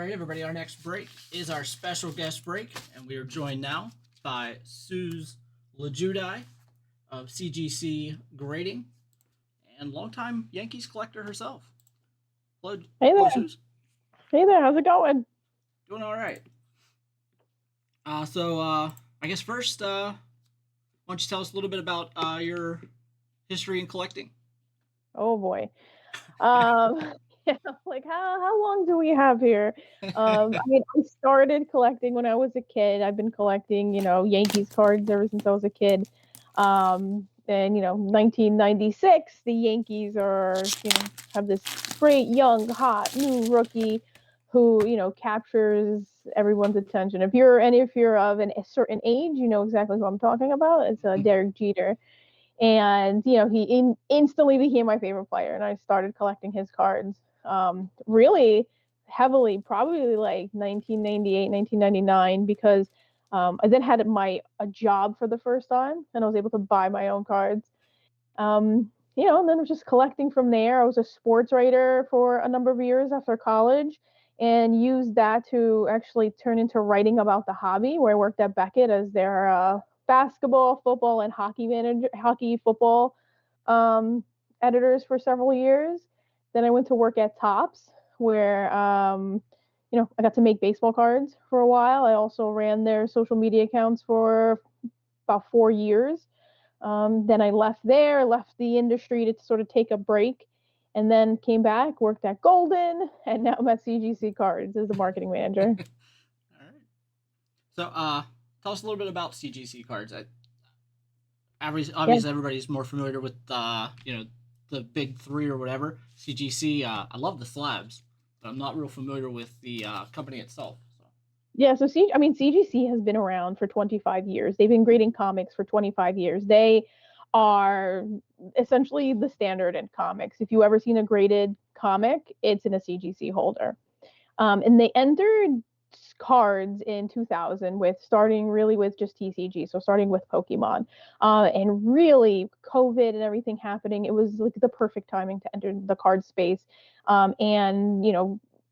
right, everybody, our next break is our special guest break, and we are joined now by SOOZ LULGJURAJ of CGC Grading and longtime Yankees collector herself. Hello, Hey hello, there. SOOZ. Hey there. How's it going? Doing all right. I guess first, why don't you tell us a little bit about your history in collecting? Oh boy. Um, yeah, like how long do we have here? I started collecting when I was a kid. I've been collecting, Yankees cards ever since I was a kid. And 1996, the Yankees have this great young hot new rookie who, captures everyone's attention. If you're of a certain age, you know exactly who I'm talking about. It's Derek Jeter. And he instantly became my favorite player, and I started collecting his cards really heavily, probably like 1998, 1999, because I then had a job for the first time, and I was able to buy my own cards. And then I was just collecting from there. I was a sports writer for a number of years after college, and used that to actually turn into writing about the hobby, where I worked at Beckett as their basketball, football, and hockey football um, editors for several years. Then I went to work at Topps, where I got to make baseball cards for a while. I also ran their social media accounts for about 4 years. Then I left the industry to sort of take a break, and then came back, worked at Golden, and now I'm at CGC Cards as the marketing manager. All right. Tell us a little bit about CGC cards. Yeah. Obviously, everybody's more familiar with the big three or whatever. CGC. I love the slabs, but I'm not real familiar with the company itself. So. Yeah, so CGC has been around for 25 years. They've been grading comics for 25 years. They are essentially the standard in comics. If you ever seen a graded comic, it's in a CGC holder. And they entered cards in 2000 with starting really with just TCG, so starting with Pokemon. And really, COVID and everything happening, it was like the perfect timing to enter the card space. And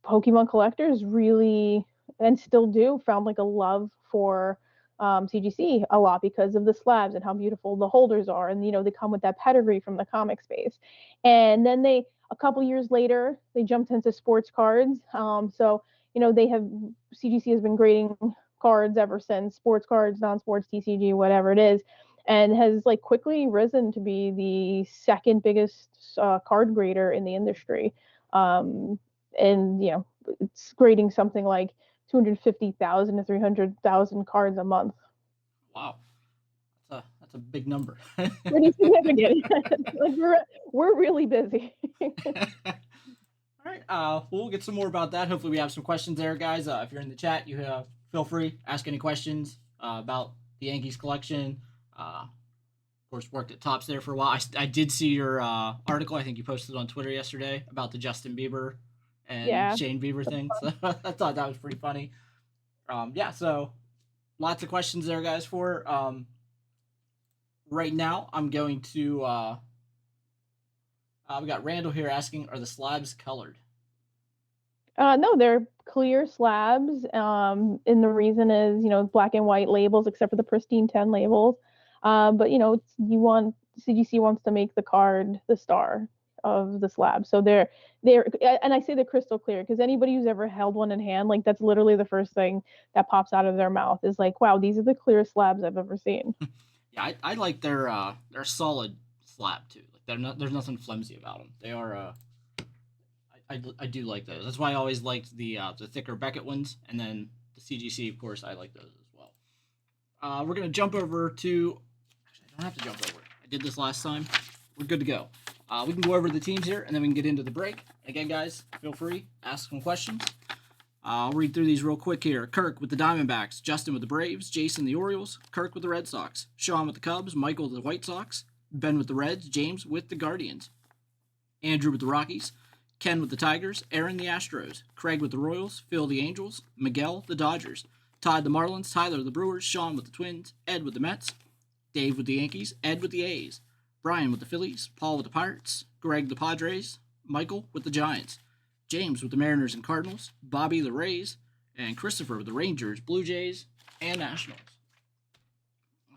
Pokemon collectors really, and still do, found like a love for CGC a lot because of the slabs and how beautiful the holders are. And, they come with that pedigree from the comic space. And then a couple years later, they jumped into sports cards. They have CGC has been grading cards ever since, sports cards, non-sports, TCG, whatever it is, and has like quickly risen to be the second biggest card grader in the industry. And it's grading something like 250,000 to 300,000 cards a month. Wow, that's a big number. Pretty significant. Like we're really busy. All right. We'll get some more about that. Hopefully, we have some questions there, guys. If you're in the chat, you feel free ask any questions about the Yankees collection. Of course, worked at Tops there for a while. I did see your article. I think you posted on Twitter yesterday about the Justin Bieber and Yeah. Shane Bieber thing. So I thought that was pretty funny. Yeah. So lots of questions there, guys. For right now, I'm going to. We got Randall here asking, "Are the slabs colored?" No, they're clear slabs. And the reason is, black and white labels, except for the pristine 10 labels. But CGC wants to make the card the star of the slab. So they're, and I say they're crystal clear because anybody who's ever held one in hand, like that's literally the first thing that pops out of their mouth is like, wow, these are the clearest slabs I've ever seen. Yeah, I like their solid slab too. Like there's nothing flimsy about them. They are I do like those. That's why I always liked the thicker Beckett ones, and then the CGC, of course, I like those as well. We're gonna jump over to. Actually, I don't have to jump over. I did this last time. We're good to go. We can go over the teams here, and then we can get into the break. Again, guys, feel free ask some questions. I'll read through these real quick here. Kirk with the Diamondbacks, Justin with the Braves, Jason the Orioles, Kirk with the Red Sox, Sean with the Cubs, Michael with the White Sox, Ben with the Reds, James with the Guardians, Andrew with the Rockies, Ken with the Tigers, Aaron the Astros, Craig with the Royals, Phil the Angels, Miguel the Dodgers, Todd the Marlins, Tyler the Brewers, Sean with the Twins, Ed with the Mets, Dave with the Yankees, Ed with the A's, Brian with the Phillies, Paul with the Pirates, Greg the Padres, Michael with the Giants, James with the Mariners and Cardinals, Bobby the Rays, and Christopher with the Rangers, Blue Jays, and Nationals.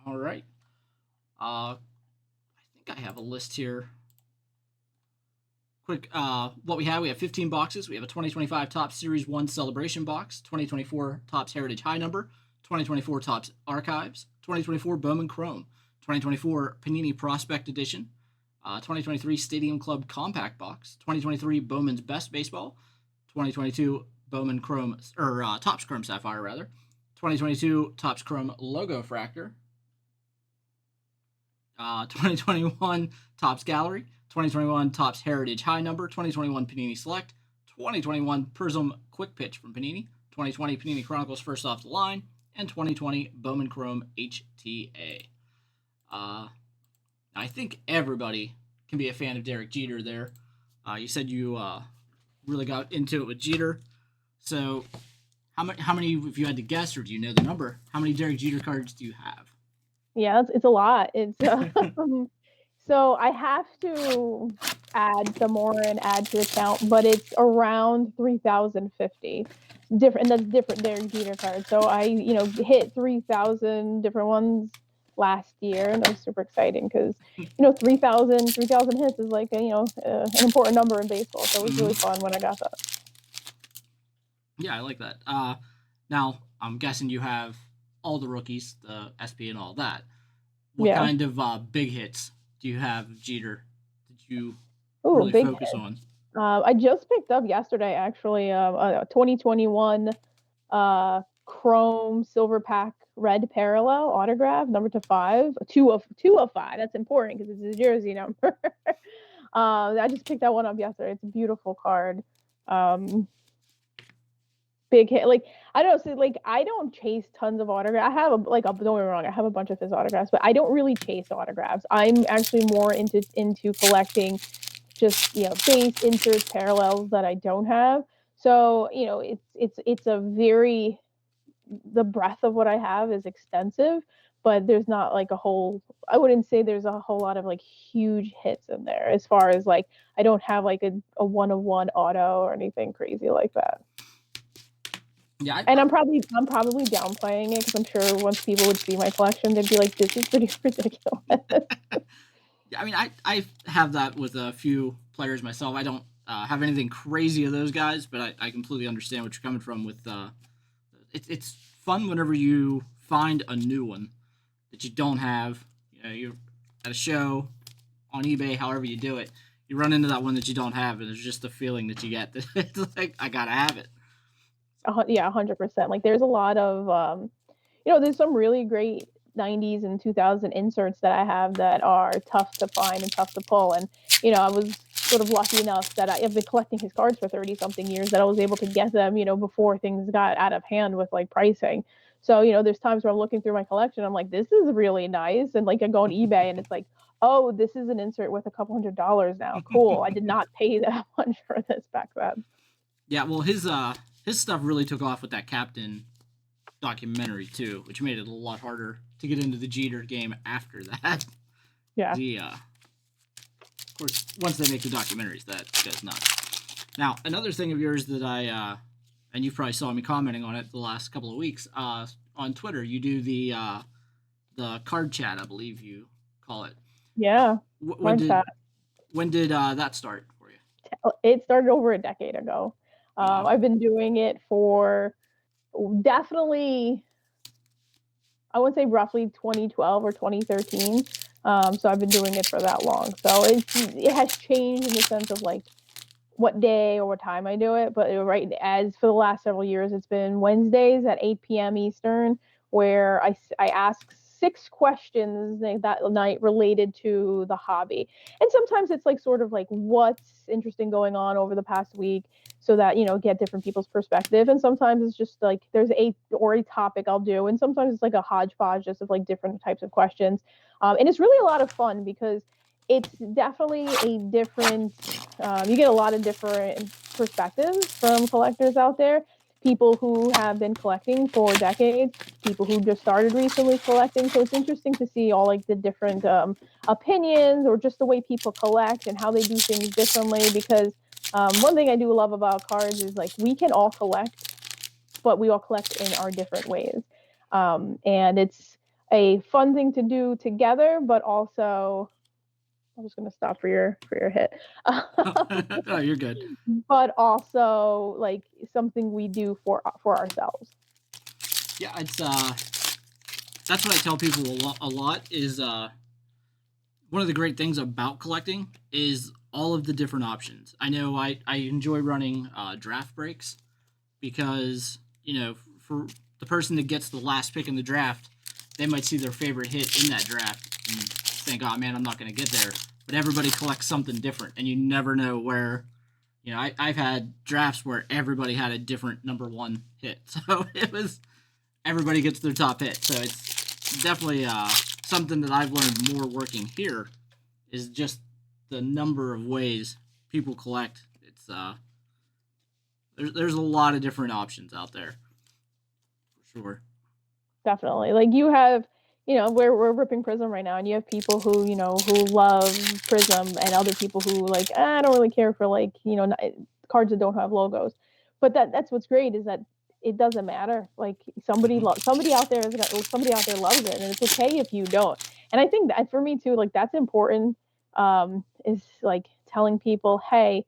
All right. I think I have a list here. Quick, what we have 15 boxes. We have a 2025 Topps Series 1 Celebration box, 2024 Topps Heritage High Number, 2024 Topps Archives, 2024 Bowman Chrome, 2024 Panini Prospect Edition, 2023 Stadium Club Compact Box, 2023 Bowman's Best Baseball, 2022 Bowman Chrome, or Topps Chrome Sapphire, rather, 2022 Topps Chrome Logo Fractor, 2021 Topps Gallery, 2021 Topps Heritage High Number, 2021 Panini Select, 2021 Prism Quick Pitch from Panini, 2020 Panini Chronicles First Off the Line, and 2020 Bowman Chrome HTA. I think everybody can be a fan of Derek Jeter there. You said you really got into it with Jeter. So how many, if you had to guess, or do you know the number, how many Derek Jeter cards do you have? Yeah, it's a lot. It's so I have to add some more and add to the count, but it's around 3,050 different, and that's different Derek Jeter cards. So I, hit 3,000 different ones last year, and that was super exciting because 3,000 hits is like an important number in baseball. So it was really fun when I got that. Yeah, I like that. Now I'm guessing you have all the rookies, the SP, and all that. What kind of big hits do you have of Jeter? Did you really focus on? I just picked up yesterday, actually, a 2021 Chrome Silver Pack Red Parallel autograph, number to 5, 2 of 5. That's important because it's a jersey number. I just picked that one up yesterday. It's a beautiful card. Big hit. Like, I don't see, like, I don't chase tons of autographs. I have don't get me wrong, I have a bunch of his autographs, but I don't really chase autographs. I'm actually more into collecting just base inserts, parallels that I don't have. So it's a very, the breadth of what I have is extensive, but there's not like I wouldn't say there's a whole lot of like huge hits in there, as far as like I don't have like a 1-of-1 auto or anything crazy like that. Yeah, and I'm probably downplaying it because I'm sure once people would see my collection, they'd be like, "This is pretty ridiculous." Yeah, I mean, I have that with a few players myself. I don't have anything crazy of those guys, but I completely understand what you're coming from with. It's fun whenever you find a new one that you don't have. You're at a show, on eBay, however you do it. You run into that one that you don't have, and there's just the feeling that you get that it's like, I gotta have it. Yeah, 100%. Like, there's a lot of there's some really great 90s and 2000 inserts that I have that are tough to find and tough to pull. And I was sort of lucky enough that I've been collecting his cards for 30 something years, that I was able to get them before things got out of hand with like pricing. So there's times where I'm looking through my collection, I'm like, this is really nice, and like I go on eBay and it's like, oh, this is an insert worth a couple $100 now. Cool. I did not pay that much for this back then. Yeah, well, his stuff really took off with that Captain documentary too, which made it a lot harder to get into the Jeter game after that. Yeah. Of course, once they make the documentaries, that goes nuts. Now, another thing of yours that I and you probably saw me commenting on it the last couple of weeks, on Twitter, you do the card chat, I believe you call it. Yeah. When did that start for you? It started over a decade ago. Wow. I've been doing it for definitely, I would say roughly 2012 or 2013. So I've been doing it for that long. So it has changed in the sense of like what day or what time I do it. But as for the last several years, it's been Wednesdays at 8 p.m. Eastern, where I ask 6 questions that night related to the hobby. And sometimes it's like sort of like what's interesting going on over the past week, so that get different people's perspective. And sometimes it's just like there's a topic I'll do, and sometimes it's like a hodgepodge just of like different types of questions. And it's really a lot of fun because it's definitely a different, you get a lot of different perspectives from collectors out there. People who have been collecting for decades, people who just started recently collecting. So it's interesting to see all like the different opinions, or just the way people collect and how they do things differently, because One thing I do love about cards is like we can all collect, but we all collect in our different ways. And it's a fun thing to do together, but also I'm just gonna stop for your hit. Oh, you're good. But also like something we do for ourselves. Yeah, it's that's what I tell people a lot is one of the great things about collecting is all of the different options. I know I enjoy running draft breaks because, for the person that gets the last pick in the draft, they might see their favorite hit in that draft and think, oh man, I'm not going to get there. But everybody collects something different, and you never know where. I've had drafts where everybody had a different number one hit. So it was everybody gets their top hit. So it's definitely something that I've learned more working here is just the number of ways people collect. It's there's a lot of different options out there, for sure. Definitely. Like you have, we're ripping Prism right now, and you have people who love Prism, and other people who like, I don't really care for like, cards that don't have logos. But that's what's great is that it doesn't matter. Like somebody out there somebody out there loves it, and it's okay if you don't. And I think that for me too, like that's important. Is like telling people, hey,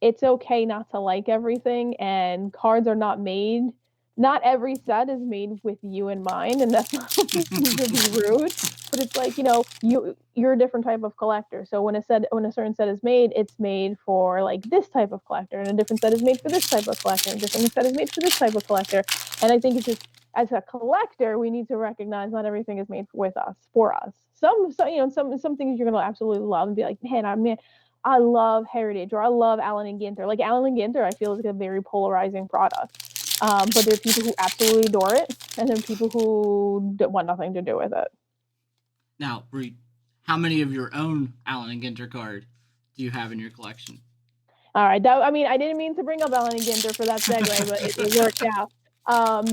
it's okay not to like everything, and cards are not made, not every set is made with you in mind, and that's not mean to be rude, but it's like, you're a different type of collector. So when a certain set is made, it's made for like this type of collector, and a different set is made for this type of collector, and a different set is made for this type of collector. And I think it's just, as a collector, we need to recognize not everything is made with us, for us. Some things you're gonna absolutely love and be like, man, I love Heritage, or I love Allen and Ginter. Like Allen and Ginter, I feel is like a very polarizing product. But there are people who absolutely adore it, and then people who want nothing to do with it. Now, Bree, how many of your own Allen and Ginter card do you have in your collection? All right, I didn't mean to bring up Allen and Ginter for that segue, but it worked out.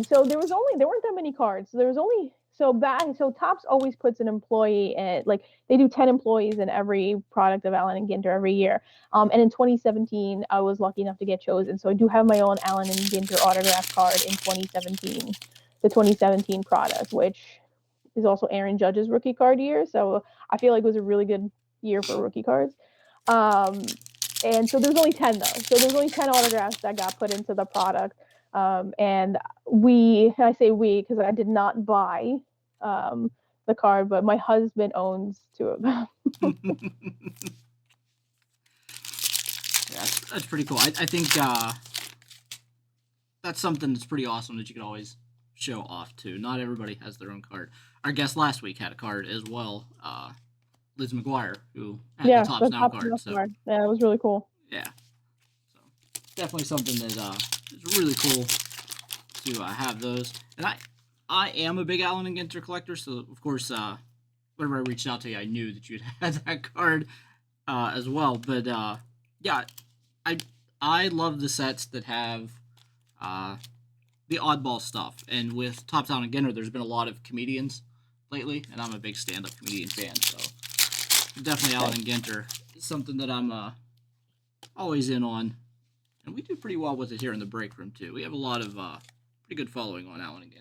So there weren't that many cards. So there was only so Topps always puts an employee in, like they do 10 employees in every product of Allen and Ginter every year. And in 2017, I was lucky enough to get chosen. So I do have my own Allen and Ginter autograph card in 2017, the 2017 product, which is also Aaron Judge's rookie card year. So I feel like it was a really good year for rookie cards. And so there's only 10 though. So there's only 10 autographs that got put into the product. And I say we because I did not buy the card, but my husband owns 2 of them. Yeah, that's pretty cool. I think that's something that's pretty awesome that you can always show off too. Not everybody has their own card. Our guest last week had a card as well. Liz McGuire, who had the Topps Now card. So card. Yeah, it was really cool. Yeah, so definitely something that is really cool to have those. And I am a big Allen and Ginter collector, so of course, whenever I reached out to you, I knew that you'd had that card as well. But yeah, I love the sets that have the oddball stuff. And with Topps Allen and Ginter, there's been a lot of comedians lately, and I'm a big stand-up comedian fan, so definitely Allen and Ginter is something that I'm always in on. And we do pretty well with it here in the break room, too. We have a lot of pretty good following on Allen and Ginter.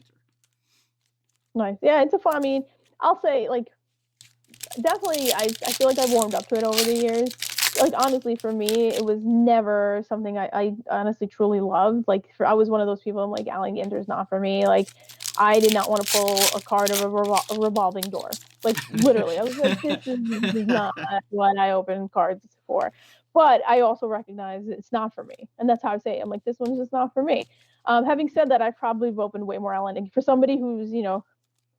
Nice. Yeah, it's a fun, I'll say, like, definitely, I feel like I've warmed up to it over the years. Like, honestly, for me, it was never something I honestly truly loved. Like, I was one of those people, I'm like, Allen Ginter's not for me. Like, I did not want to pull a card of a revolving door. Like, literally. I was like, this is not what I open cards for. But I also recognize it's not for me. And that's how I say it. I'm like, this one's just not for me. Having said that, I probably have opened way more Allen. And for somebody who's,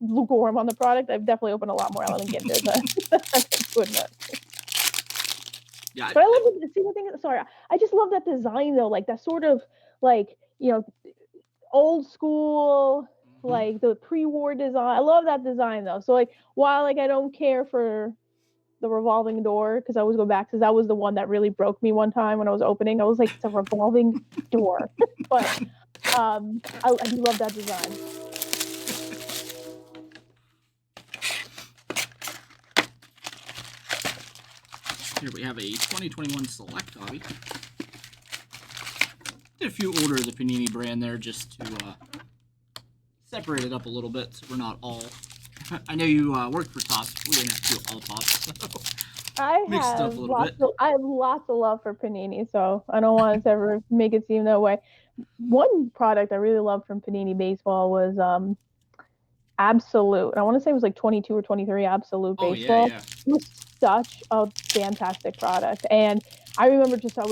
lukewarm on the product, I've definitely opened a lot more Allen and Ginter than I to admit. Yeah, but I love the see the thing. Sorry, I just love that design though, like that sort of like old school, like the pre-war design. I love that design though. So like while like I don't care for the revolving door because I always go back because that was the one that really broke me one time when I was opening. I was like, it's a revolving door, but I do love that design. Here we have a 2021 Select hobby. did a few order of the Panini brand there just to separate it up a little bit so we're not all. I know you worked for Tops. We didn't have to do all Tops. So I mix it up have a little bit. I have lots of love for Panini, so I don't want to ever make it seem that way. One product I really loved from Panini Baseball was Absolute. I want to say it was like 22 or 23 Absolute Oh yeah, Baseball. yeah. It was such a fantastic product. And I remember just I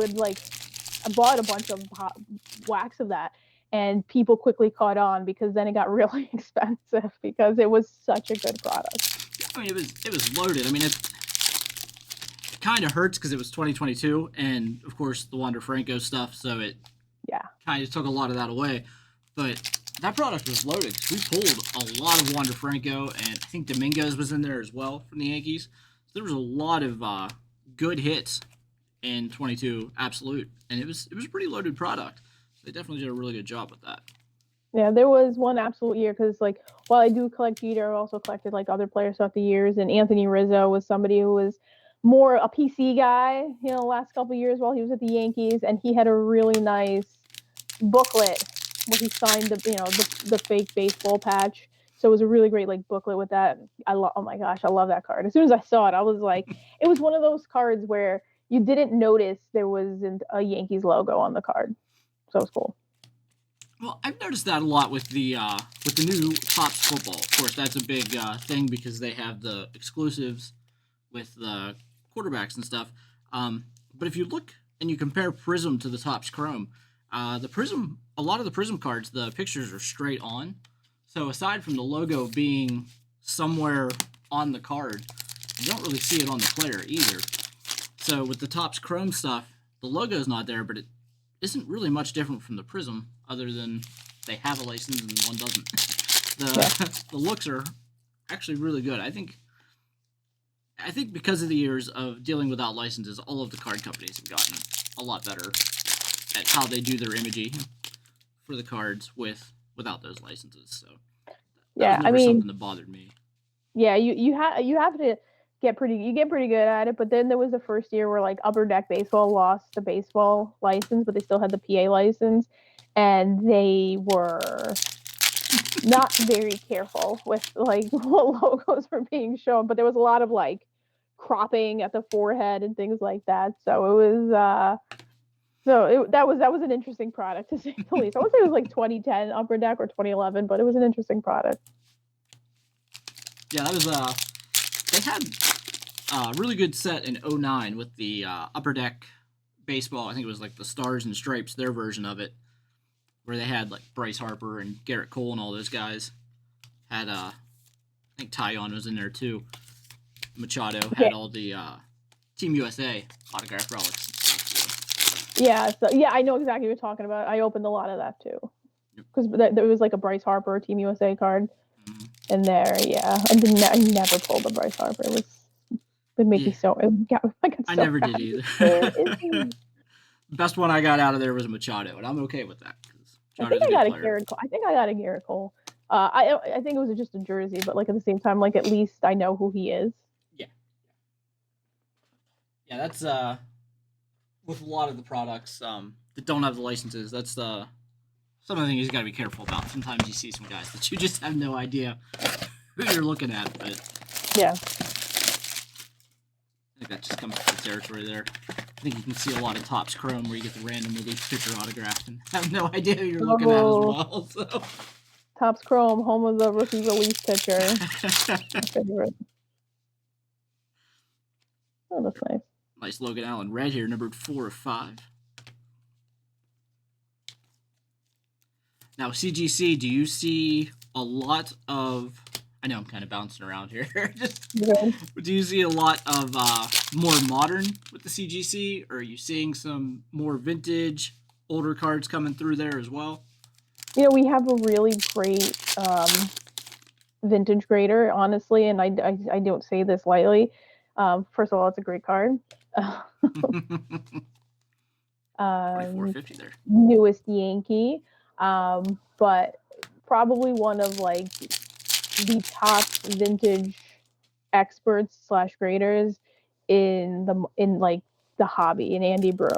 bought a bunch of wax of that, and people quickly caught on because then it got really expensive because it was such a good product. I mean, it was loaded. I mean, it kind of hurts because it was 2022, and of course the Wander Franco stuff, so it Yeah. kind of took a lot of that away. But that product was loaded. We pulled a lot of Wander Franco, and I think Dominguez was in there as well from the Yankees. So there was a lot of good hits in 22 Absolute, and it was a pretty loaded product. So they definitely did a really good job with that. Yeah, there was one absolute year because, like, while I do collect Jeter, I also collected like other players throughout the years. And Anthony Rizzo was somebody who was more a PC guy, last couple of years while he was at the Yankees, and he had a really nice booklet where he signed the fake baseball patch. So it was a really great like booklet with that. Oh my gosh, I love that card. As soon as I saw it, I was like, it was one of those cards where you didn't notice there wasn't a Yankees logo on the card. So it was cool. Well, I've noticed that a lot with the new Topps football. Of course, that's a big thing because they have the exclusives with the quarterbacks and stuff. But if you look and you compare Prism to the Topps Chrome, a lot of the Prism cards, the pictures are straight on. So aside from the logo being somewhere on the card, you don't really see it on the player either. So with the Topps Chrome stuff, the logo's not there, but it isn't really much different from the Prism, other than they have a license and one doesn't. The looks are actually really good. I think because of the years of dealing without licenses, all of the card companies have gotten a lot better at how they do their imaging for the cards without those licenses. So that was never something that bothered me. Yeah, you have to get pretty good at it. But then there was the first year where like Upper Deck Baseball lost the baseball license, but they still had the PA license, and they were not very careful with like what logos were being shown. But there was a lot of like cropping at the forehead and things like that. So it was that was an interesting product to say the least. I would say it was like 2010 Upper Deck or 2011, but it was an interesting product. Yeah, that was they had a really good set in 09 with the Upper Deck Baseball. I think it was like the Stars and Stripes, their version of it, where they had like Bryce Harper and Garrett Cole and all those guys. Had I think Tyon was in there too. Machado had all the Team USA autograph relics. Yeah, I know exactly what you're talking about. I opened a lot of that too, because there was like a Bryce Harper Team USA card in there. Yeah, I never pulled the Bryce Harper. It would make me so. I never did either. The best one I got out of there was Machado, and I'm okay with that. I think I got a Garrett Cole. I think it was just a jersey, but like at the same time, like at least I know who he is. Yeah, that's with a lot of the products that don't have the licenses. That's some of the things you got to be careful about. Sometimes you see some guys that you just have no idea who you're looking at, but yeah, I think that just comes with the territory there. I think you can see a lot of Topps Chrome where you get the random relief picture autographed and have no idea who you're looking at as well. So Topps Chrome, home of the rookie release picture. My favorite. Oh, that's nice. Nice Logan Allen red here, numbered 4 of 5. Now, CGC, do you see a lot of... I know I'm kind of bouncing around here. Do you see a lot of more modern with the CGC? Or are you seeing some more vintage, older cards coming through there as well? We have a really great vintage grader, honestly, and I don't say this lightly. First of all, it's a great card. 450 there. Newest Yankee, but probably one of like the top vintage experts / graders in like the hobby, in Andy Broom.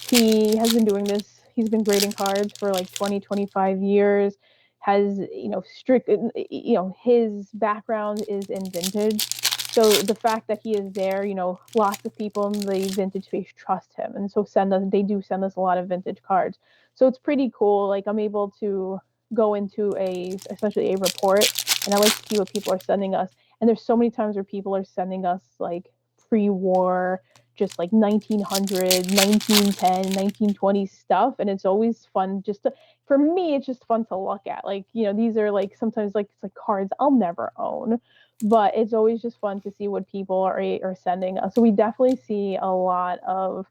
He has been doing this. He's been grading cards for like 20, 25 years. Has, you know, strict, you know, his background is in vintage. So the fact that he is there, you know, lots of people in the vintage space trust him, and so they do send us a lot of vintage cards. So it's pretty cool. Like, I'm able to go into essentially a report, and I like to see what people are sending us. And there's so many times where people are sending us like pre-war, just like 1900, 1910, 1920 stuff, and it's always fun just to, for me, it's just fun to look at. Like, you know, these are like sometimes like it's like cards I'll never own, but it's always just fun to see what people are sending us. So we definitely see a lot of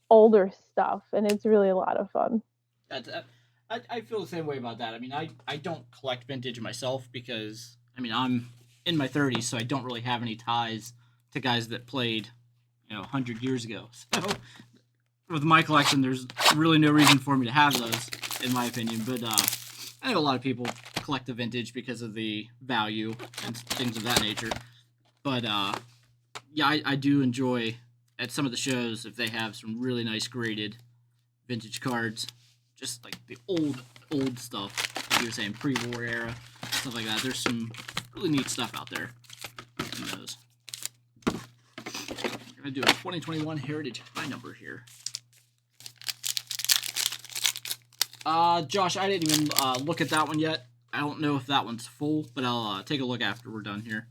older stuff, and it's really a lot of fun. I feel the same way about that. I mean, I don't collect vintage myself because I mean I'm in my 30s, so I don't really have any ties to guys that played, 100 years ago. So with my collection, there's really no reason for me to have those, in my opinion. But I know a lot of people collect the vintage because of the value and things of that nature. But yeah, I do enjoy at some of the shows if they have some really nice graded vintage cards, just like the old stuff. Like you were saying, pre-war era stuff like that. There's some really neat stuff out there in those. We're gonna do a 2021 Heritage High number here. Josh, I didn't even look at that one yet. I don't know if that one's full, but I'll take a look after we're done here.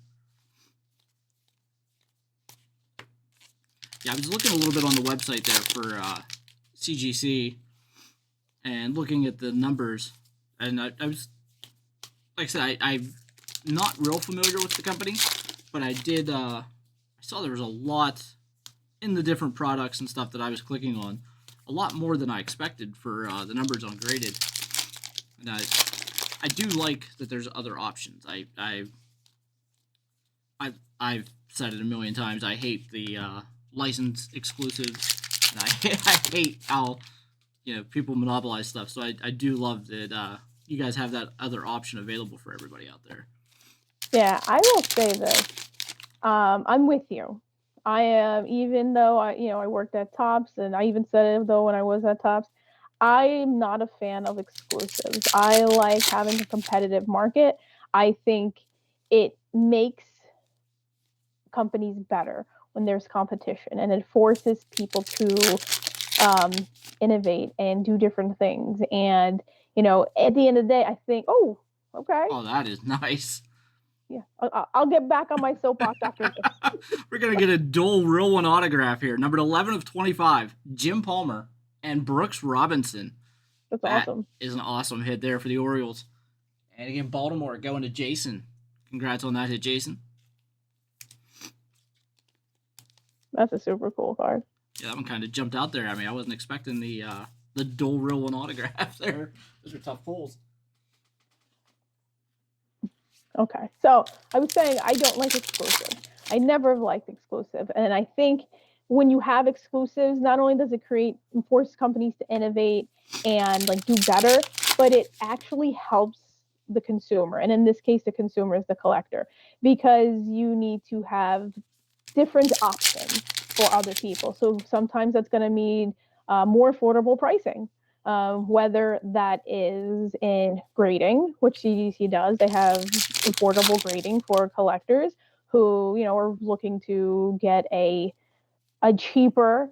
Yeah, I was looking a little bit on the website there for CGC and looking at the numbers, and I was, like I said, I'm not real familiar with the company, but I did, I saw there was a lot in the different products and stuff that I was clicking on, a lot more than I expected for the numbers on graded, and I do like that there's other options. I've said it a million times. I hate the license exclusives, and I hate how people monopolize stuff. So I do love that you guys have that other option available for everybody out there. Yeah, I will say this. I'm with you. I am, even though I worked at Tops, and I even said it though when I was at Tops, I'm not a fan of exclusives. I like having a competitive market. I think it makes companies better when there's competition, and it forces people to innovate and do different things. And at the end of the day, I think, oh, okay, Oh, that is nice. yeah, I'll get back on my soapbox after this. We're gonna get a dual real one autograph here, numbered 11 of 25, Jim Palmer and Brooks Robinson. That's That awesome. is an awesome hit there for the Orioles. And again, Baltimore going to Jason. Congrats on that hit, Jason. That's a super cool card. Yeah, that one kind of jumped out there. I mean, I wasn't expecting the dual real one autograph there. Those are tough pulls. Okay, so I was saying I don't like exclusive. I never have liked exclusive, and I think when you have exclusives, not only does it force companies to innovate and like do better, but it actually helps the consumer, and in this case, the consumer is the collector, because you need to have different options for other people. So sometimes that's going to mean more affordable pricing. Whether that is in grading, which CGC does. They have affordable grading for collectors who, are looking to get a cheaper,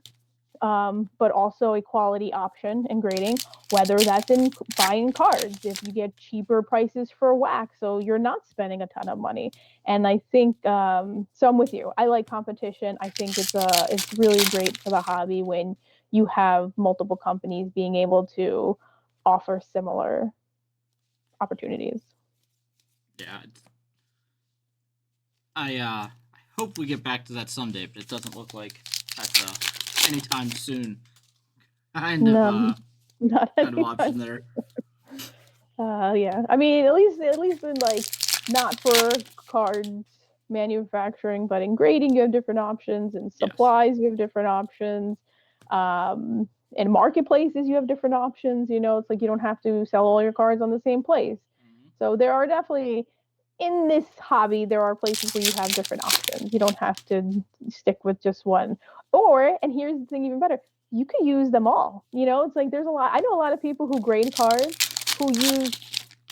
but also a quality option in grading, whether that's in buying cards, if you get cheaper prices for wax, so you're not spending a ton of money. And I think, so I'm with you. I like competition. I think it's really great for the hobby when you have multiple companies being able to offer similar opportunities. Yeah. I hope we get back to that someday, but it doesn't look like that's anytime soon. Kind of Not kind of anytime option there. Yeah. I mean, at least in like, not for cards manufacturing, but in grading you have different options, and Yes. supplies you have different options. In marketplaces you have different options. It's like you don't have to sell all your cards on the same place. Mm-hmm. So there are definitely, in this hobby, there are places where you have different options. You don't have to stick with just one. And here's the thing, even better, you could use them all. You know, it's like there's a lot. I know a lot of people who grade cards who use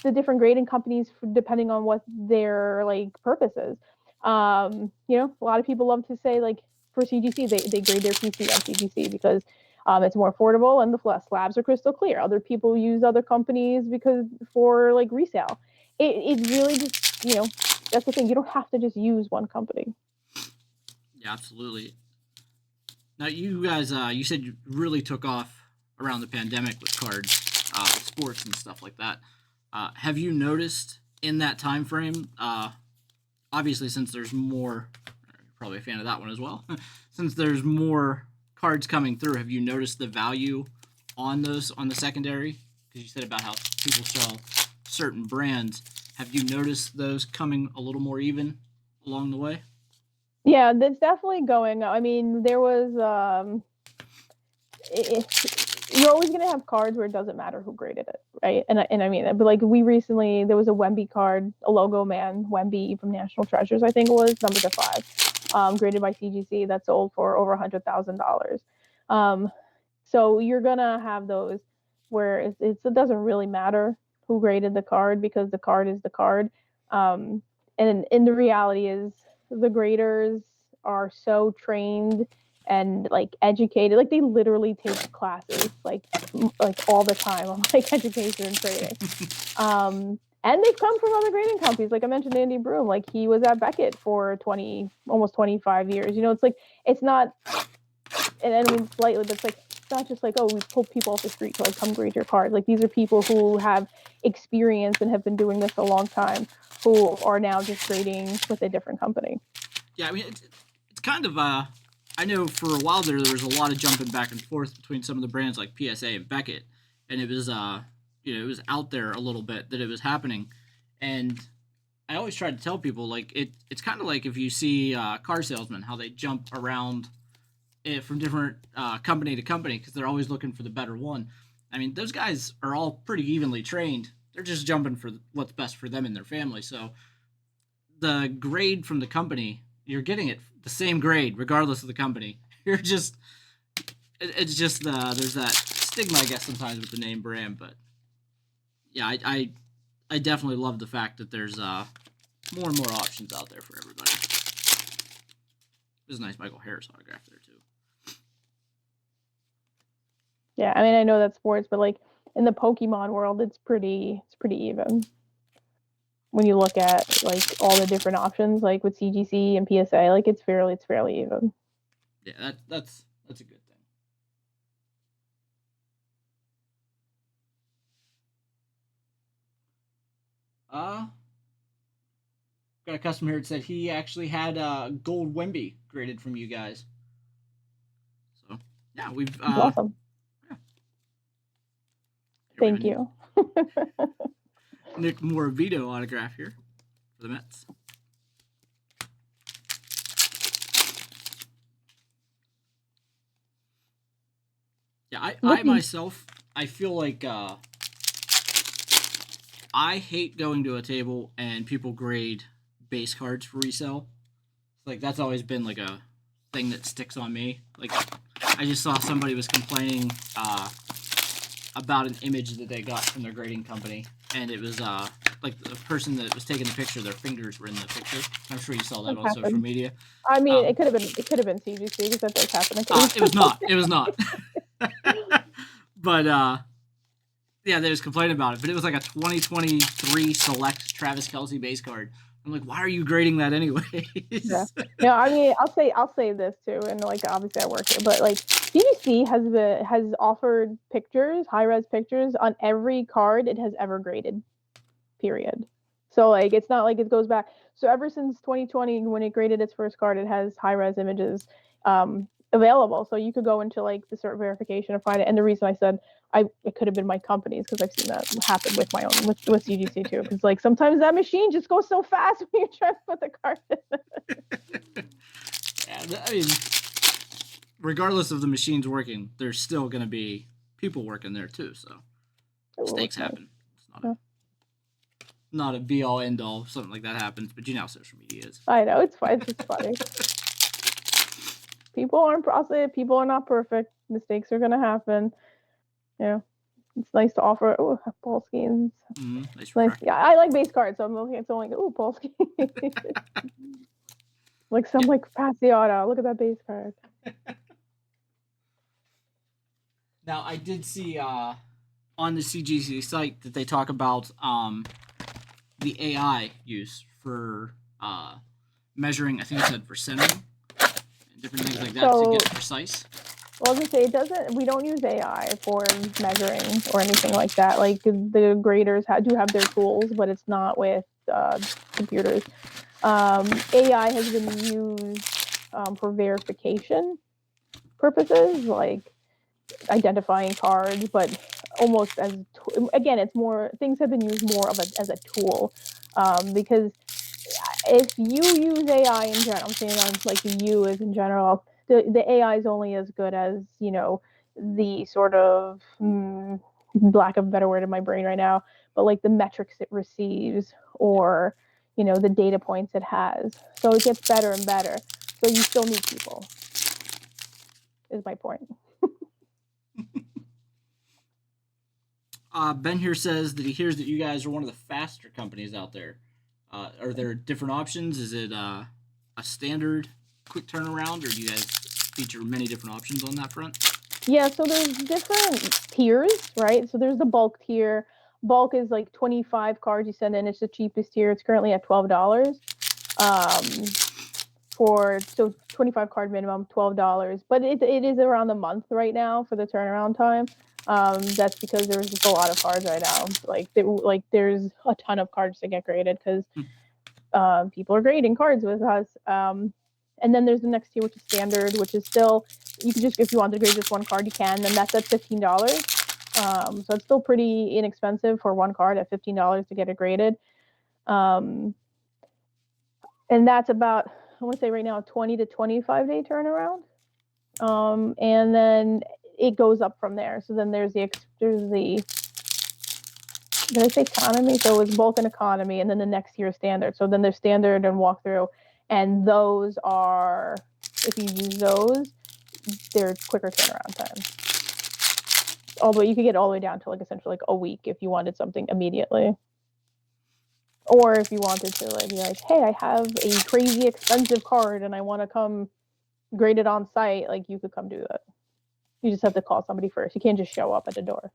the different grading companies for, depending on what their like purpose is. You know, a lot of people love to say like for CGC they grade their PC on CGC because it's more affordable and the slabs are crystal clear. Other people use other companies because for like resale. It really just, you know, that's the thing. You don't have to just use one company. Yeah, absolutely. Now, you guys, you said you really took off around the pandemic with cards, sports and stuff like that. Have you noticed in that time frame? Obviously, since there's more, you're probably a fan of that one as well. Since there's more cards coming through, have you noticed the value on those on the secondary? Because you said about how people sell certain brands. Have you noticed those coming a little more even along the way? Yeah, that's definitely going. I mean, there was you're always gonna have cards where it doesn't matter who graded it, right? And I mean, but like we recently there was a Wemby card, a logo man Wemby from National Treasures, I think it was number to 5, graded by CGC that sold for over $100,000. So you're gonna have those where it doesn't really matter who graded the card because the card is the card. And the reality is the graders are so trained and like educated, like they literally take classes like all the time on like education and training. And they've come from other grading companies. Like I mentioned, Andy Broom, like he was at Beckett for 20, almost 25 years. You know, it's like it's not, and I mean slightly, but it's like it's not just like, oh, we pull people off the street to like come grade your card. Like these are people who have experience and have been doing this a long time, who are now just grading with a different company. Yeah, I mean, it's kind of, I know for a while there was a lot of jumping back and forth between some of the brands like PSA and Beckett, and it was, it was out there a little bit that it was happening, and I always try to tell people, like, it's kind of like if you see car salesmen, how they jump around it from different company to company because they're always looking for the better one. I mean, those guys are all pretty evenly trained. They're just jumping for what's best for them and their family. So the grade from the company, you're getting it the same grade regardless of the company. You're just, it's just there's that stigma, I guess, sometimes with the name brand. But yeah, I definitely love the fact that there's more and more options out there for everybody. There's a nice Michael Harris autograph there too. Yeah, I mean, I know that's sports, but like in the Pokemon world, it's pretty even. When you look at like all the different options, like with CGC and PSA, like it's fairly even. Yeah, that's a good thing. Got a customer here that said he actually had gold Wemby graded from you guys. So yeah, we've Awesome. Yeah. Thank you. Nick Moravito autograph here for the Mets. Yeah, I myself, I feel like I hate going to a table and people grade base cards for resale. Like that's always been like a thing that sticks on me. Like I just saw somebody was complaining about an image that they got from their grading company, and it was like the person that was taking the picture, their fingers were in the picture. I'm sure you saw that on social media. I mean, it could have been CGC because that does happen. It was not. It was not. But yeah, they was complaining about it. But it was like a 2023 select Travis Kelce base card. I'm like, why are you grading that anyway? Yeah. No, I mean, I'll say this too, and like obviously I work here, but like CGC has offered pictures, high res pictures on every card it has ever graded. Period. So like it's not like it goes back. So ever since 2020 when it graded its first card, it has high res images available. So you could go into like the cert verification and find it. And the reason I said it could have been my company's because I've seen that happen with my own with CGC too. Because like sometimes that machine just goes so fast when you're trying to put the card in. Yeah, I mean, regardless of the machines working, there's still going to be people working there too. So mistakes happen. It's not a be all end all. Something like that happens, but you know how social media is. I know it's fine. It's just funny. People aren't processed. People are not perfect. Mistakes are gonna happen. Yeah, it's nice to offer. Oh, ball schemes. Nice Nice. refractor. Yeah, I like base cards, so I'm looking at something like, oh, ball scheme. Like some Yeah. like Passiata. Look at that base card. Now I did see on the CGC site that they talk about the AI use for measuring. I think it said for centering and different things like that to So, get it precise. well, I was gonna say it doesn't. We don't use AI for measuring or anything like that. Like the graders do have their tools, but it's not with computers. AI has been used for verification purposes, like identifying cards, but almost as again, it's more things have been used more of as a tool, because if you use AI in general, I'm saying on like you as in general, the AI is only as good as the sort of lack of a better word in my brain right now, but like the metrics it receives or the data points it has. So it gets better and better. So you still need people. Is my point. Ben here says that he hears that you guys are one of the faster companies out there. Are there different options? Is it a standard quick turnaround, or do you guys feature many different options on that front? Yeah, so there's different tiers, right? So there's the bulk tier. Bulk is like 25 cards you send in. It's the cheapest tier. It's currently at $12. So 25 card minimum, $12. But it is around a month right now for the turnaround time. That's because there's just a lot of cards right now. Like there's a ton of cards to get graded because people are grading cards with us. And then there's the next tier, which is standard, which is still you can just if you want to grade just one card, you can. And that's at $15. So it's still pretty inexpensive for one card at $15 to get it graded. And that's about I want to say right now a 20 to 25-day turnaround. And then it goes up from there. So then there's the did I say economy? So it's bulk and economy, and then the next year standard. So then there's standard and walkthrough, and those are if you use those, they're quicker turnaround time. Although you could get all the way down to like essentially like a week if you wanted something immediately. Or if you wanted to like be like, hey, I have a crazy expensive card and I want to come grade it on site, like you could come do that. You just have to call somebody first. You can't just show up at the door.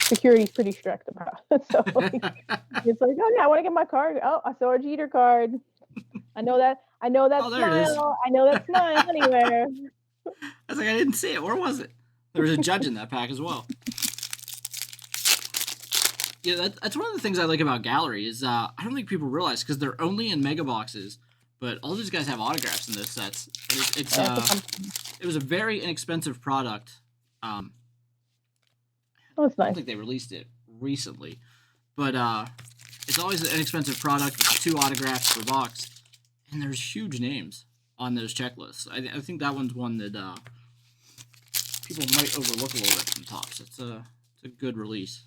Security's pretty strict about it. So like, it's like, oh yeah, I want to get my card. Oh, I saw a Jeter card. I know that Oh, there it is. smile. I know that smile anywhere. I was like, I didn't see it. Where was it? There was a judge in that pack as well. Yeah, that's one of the things I like about Gallery is I don't think people realize because they're only in mega boxes, but all these guys have autographs in those sets. It was a very inexpensive product. Oh, I it's don't nice. think they released it recently, but it's always an inexpensive product with 2 autographs per box, and there's huge names on those checklists. I think that one's one that people might overlook a little bit from Topps. It's a good release.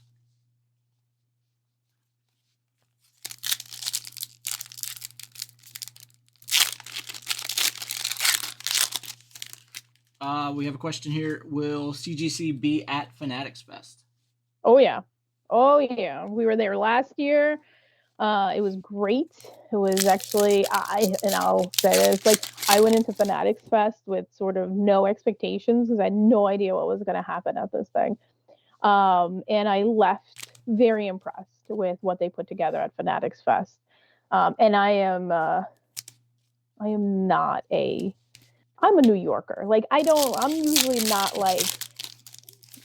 We have a question here. Will CGC be at Fanatics Fest? Oh yeah. Oh yeah. We were there last year. It was great. It was actually I'll say this, like I went into Fanatics Fest with sort of no expectations because I had no idea what was gonna happen at this thing. And I left very impressed with what they put together at Fanatics Fest. And I'm not I'm a New Yorker. Like I'm usually not like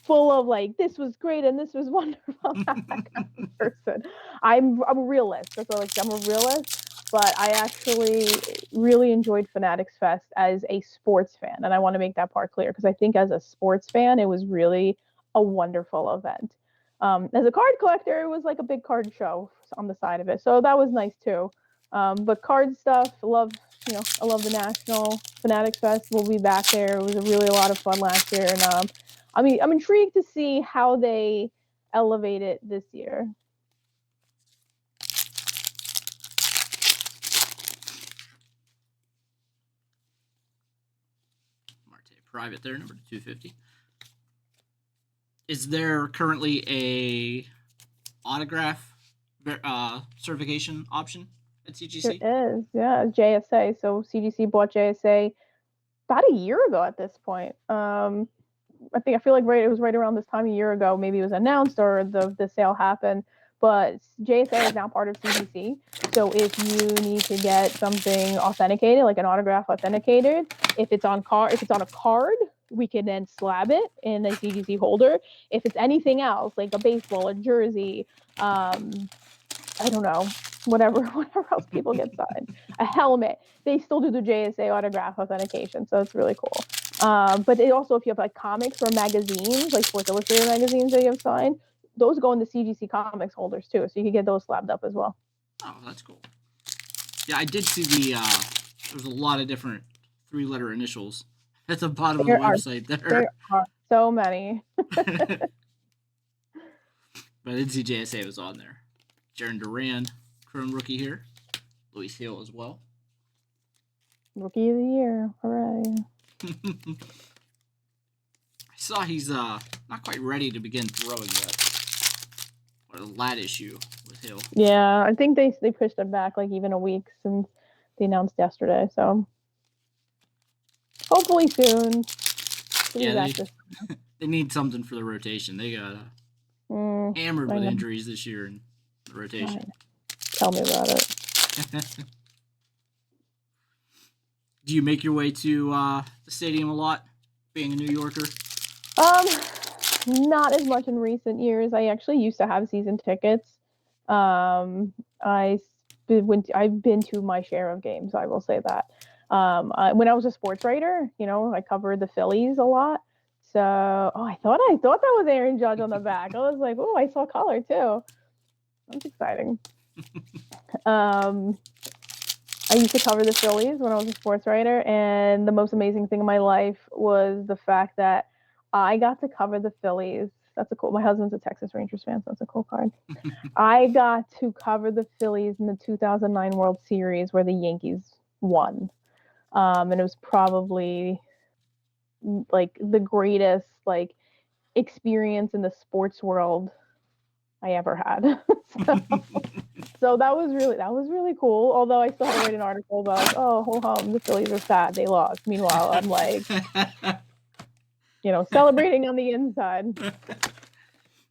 full of like this was great and this was wonderful. I'm not that kind of person. I'm a realist. That's what I like. I'm a realist, but I actually really enjoyed Fanatics Fest as a sports fan, and I want to make that part clear because I think as a sports fan, it was really a wonderful event. As a card collector, it was like a big card show on the side of it, so that was nice too. But card stuff, I love the National Fanatics Fest. We'll be back there. It was really a lot of fun last year, and I'm intrigued to see how they elevate it this year. private there, number 250. Is there currently a autograph certification option at CGC? There is, yeah, JSA. So CGC bought JSA about a year ago at this point. I feel like it was right around this time a year ago. Maybe it was announced or the sale happened. But JSA is now part of CGC. So if you need to get something authenticated, like an autograph authenticated, if it's on a card, we can then slab it in a CGC holder. If it's anything else, like a baseball, a jersey, I don't know, whatever else people get signed, a helmet, they still do the JSA autograph authentication. So it's really cool. But it also, if you have like comics or magazines, like Sports Illustrated magazines that you have signed, those go in the CGC comics holders too. So you can get those slabbed up as well. Oh, that's cool. Yeah, I did see there's a lot of different 3-letter initials at the bottom of the website there. There are so many. But I did see JSA was on there. Jaron Duran, Chrome rookie here. Luis Hill as well. Rookie of the year. Hooray. I saw he's not quite ready to begin throwing yet. What a lat issue with Hill. Yeah, I think they pushed it back like even a week since they announced yesterday. So hopefully soon. Yeah, they need something for the rotation. They got hammered with injuries this year in the rotation. Tell me about it. Do you make your way to the stadium a lot, being a New Yorker? Not as much in recent years. I actually used to have season tickets. I've been to my share of games. I will say that. When I was a sports writer, I covered the Phillies a lot. So, I thought that was Aaron Judge on the back. I was like, oh, I saw color too. That's exciting. I used to cover the Phillies when I was a sports writer, and the most amazing thing in my life was the fact that I got to cover the Phillies. My husband's a Texas Rangers fan, so that's a cool card. I got to cover the Phillies in the 2009 World Series where the Yankees won. And it was probably like the greatest experience in the sports world I ever had. So that was really cool. Although I still had to write an article about, the Phillies are sad, they lost. Meanwhile, I'm like, celebrating on the inside.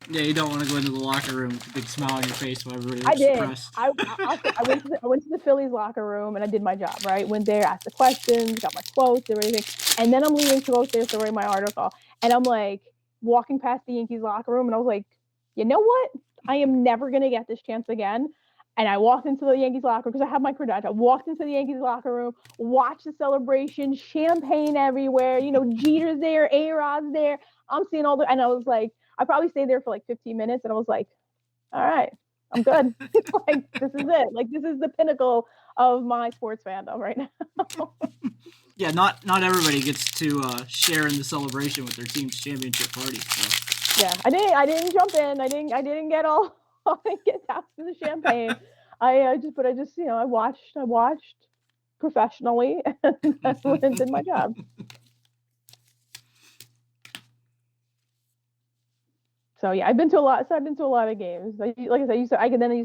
Yeah, you don't want to go into the locker room with a big smile on your face while everybody's suppressed. I went to the Phillies locker room and I did my job, right? Went there, asked the questions, got my quotes, everything. And then I'm leaving to go upstairs to write my article. And I'm like walking past the Yankees locker room and I was like, you know what? I am never going to get this chance again. And I walked into the Yankees locker room because I have my credential. I walked into the Yankees locker room, watched the celebration, champagne everywhere. Jeter's there, A-Rod's there. I'm seeing and I was like, I probably stayed there for like 15 minutes, and I was like, all right, I'm good. This is it. This is the pinnacle of my sports fandom right now. Yeah, not everybody gets to share in the celebration with their team's championship party. So. Yeah, I didn't jump in. I didn't get all. I didn't get down to the champagne. I watched professionally, and that's what did my job. So yeah, I've been to a lot of games. Like I said, I used to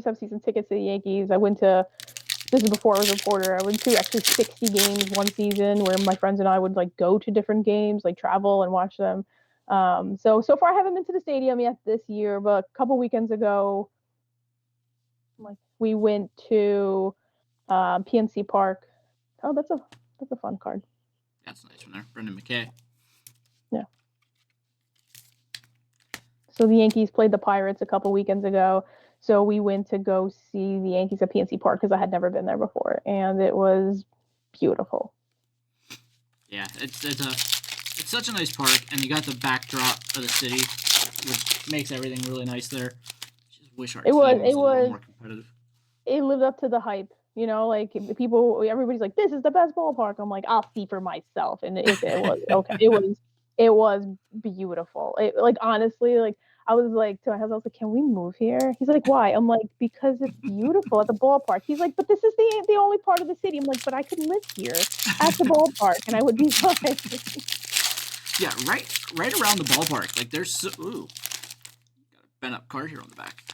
have season tickets to the Yankees. This is before I was a reporter. I went to actually 60 games one season where my friends and I would go to different games, travel and watch them. So far I haven't been to the stadium yet this year, but a couple weekends ago, we went to PNC Park. Oh, that's a fun card. That's a nice one there, Brendan McKay. Yeah. So the Yankees played the Pirates a couple weekends ago. So we went to go see the Yankees at PNC Park because I had never been there before, and it was beautiful. Yeah, it's such a nice park, and you got the backdrop of the city, which makes everything really nice there. Just wish our team was a little more competitive. It lived up to the hype. Everybody's like, "This is the best ballpark." I'm like, "I'll see for myself," and it was okay. It was beautiful. Honestly, I was like to my husband, I was like, "Can we move here?" He's like, "Why?" I'm like, "Because it's beautiful at the ballpark." He's like, "But this is the only part of the city." I'm like, "But I could live here at the ballpark and I would be fine." Yeah, right around the ballpark. Like there's got a bent up card here on the back.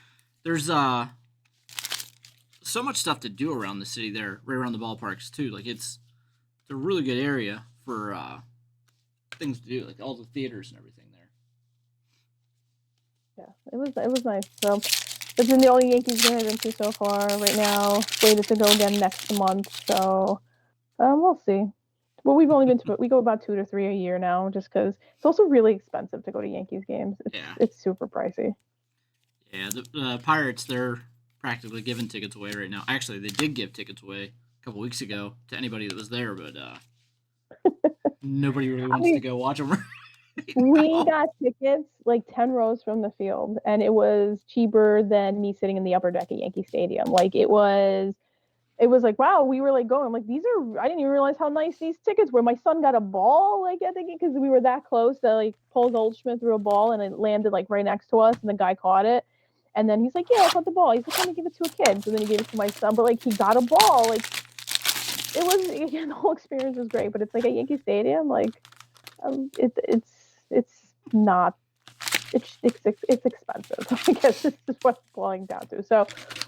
There's so much stuff to do around the city there, right around the ballparks too. Like it's a really good area for things to do, like all the theaters and everything there. Yeah, it was nice. So it's been the only Yankees game I've been to so far right now. Slated to go again next month. So we'll see. Well, we've only been to we go about 2 to 3 a year now, just because it's also really expensive to go to Yankees games. It's super pricey. Yeah, the Pirates, they're practically giving tickets away right now. Actually, they did give tickets away a couple weeks ago to anybody that was there, but nobody really wants to go watch them. We got tickets like 10 rows from the field, and it was cheaper than me sitting in the upper deck at Yankee Stadium. Like it was like, wow, we were like going, I'm like, I didn't even realize how nice these tickets were. My son got a ball, like, I think, because we were that close that, like, Paul Goldschmidt threw a ball and it landed, like, right next to us, and the guy caught it. And then he's like, yeah, I caught the ball. He's like, let me give it to a kid. So then he gave it to my son, but, like, he got a ball. Like, it was, again, the whole experience was great, but it's, like, at Yankee Stadium, like, it's not, it's expensive. I guess this is what it's boiling down to. So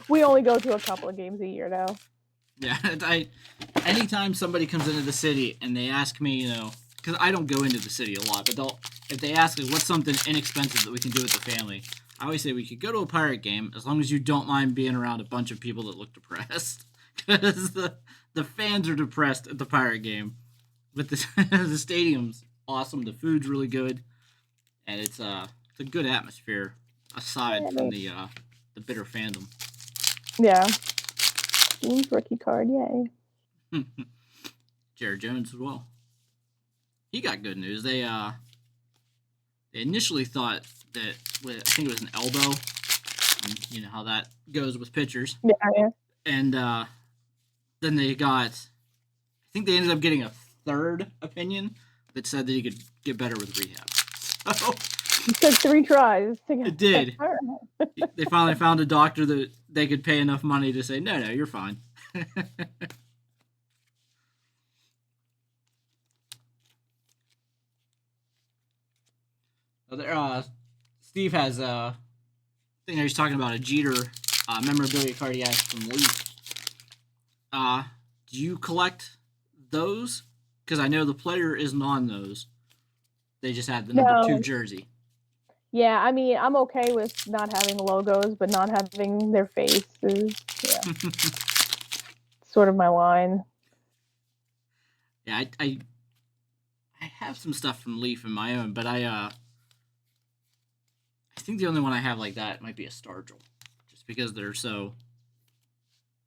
we only go to a couple of games a year now. Yeah, anytime somebody comes into the city and they ask me, you know, because I don't go into the city a lot, but if they ask me what's something inexpensive that we can do with the family, I always say we could go to a Pirate game as long as you don't mind being around a bunch of people that look depressed, because the fans are depressed at the Pirate game, but the stadium's awesome, the food's really good, and it's a good atmosphere aside from the bitter fandom. Yeah. Dean's rookie card, yay. Jared Jones as well. He got good news. They initially thought that I think it was an elbow. And you know how that goes with pitchers. Yeah. And then they got, I think they ended up getting a third opinion that said that he could get better with rehab. So it took 3 tries to get it did. They finally found a doctor that they could pay enough money to say, no, you're fine. Steve has a thing he's talking about, a Jeter memorabilia card he has from Leaf. Do you collect those? Because I know the player isn't on those. They just had the number 2 jersey. Yeah, I mean, I'm okay with not having logos, but not having their faces. Yeah. Sort of my line. Yeah, I have some stuff from Leaf in my own, but I think the only one I have like that might be a Stargell, just because they're so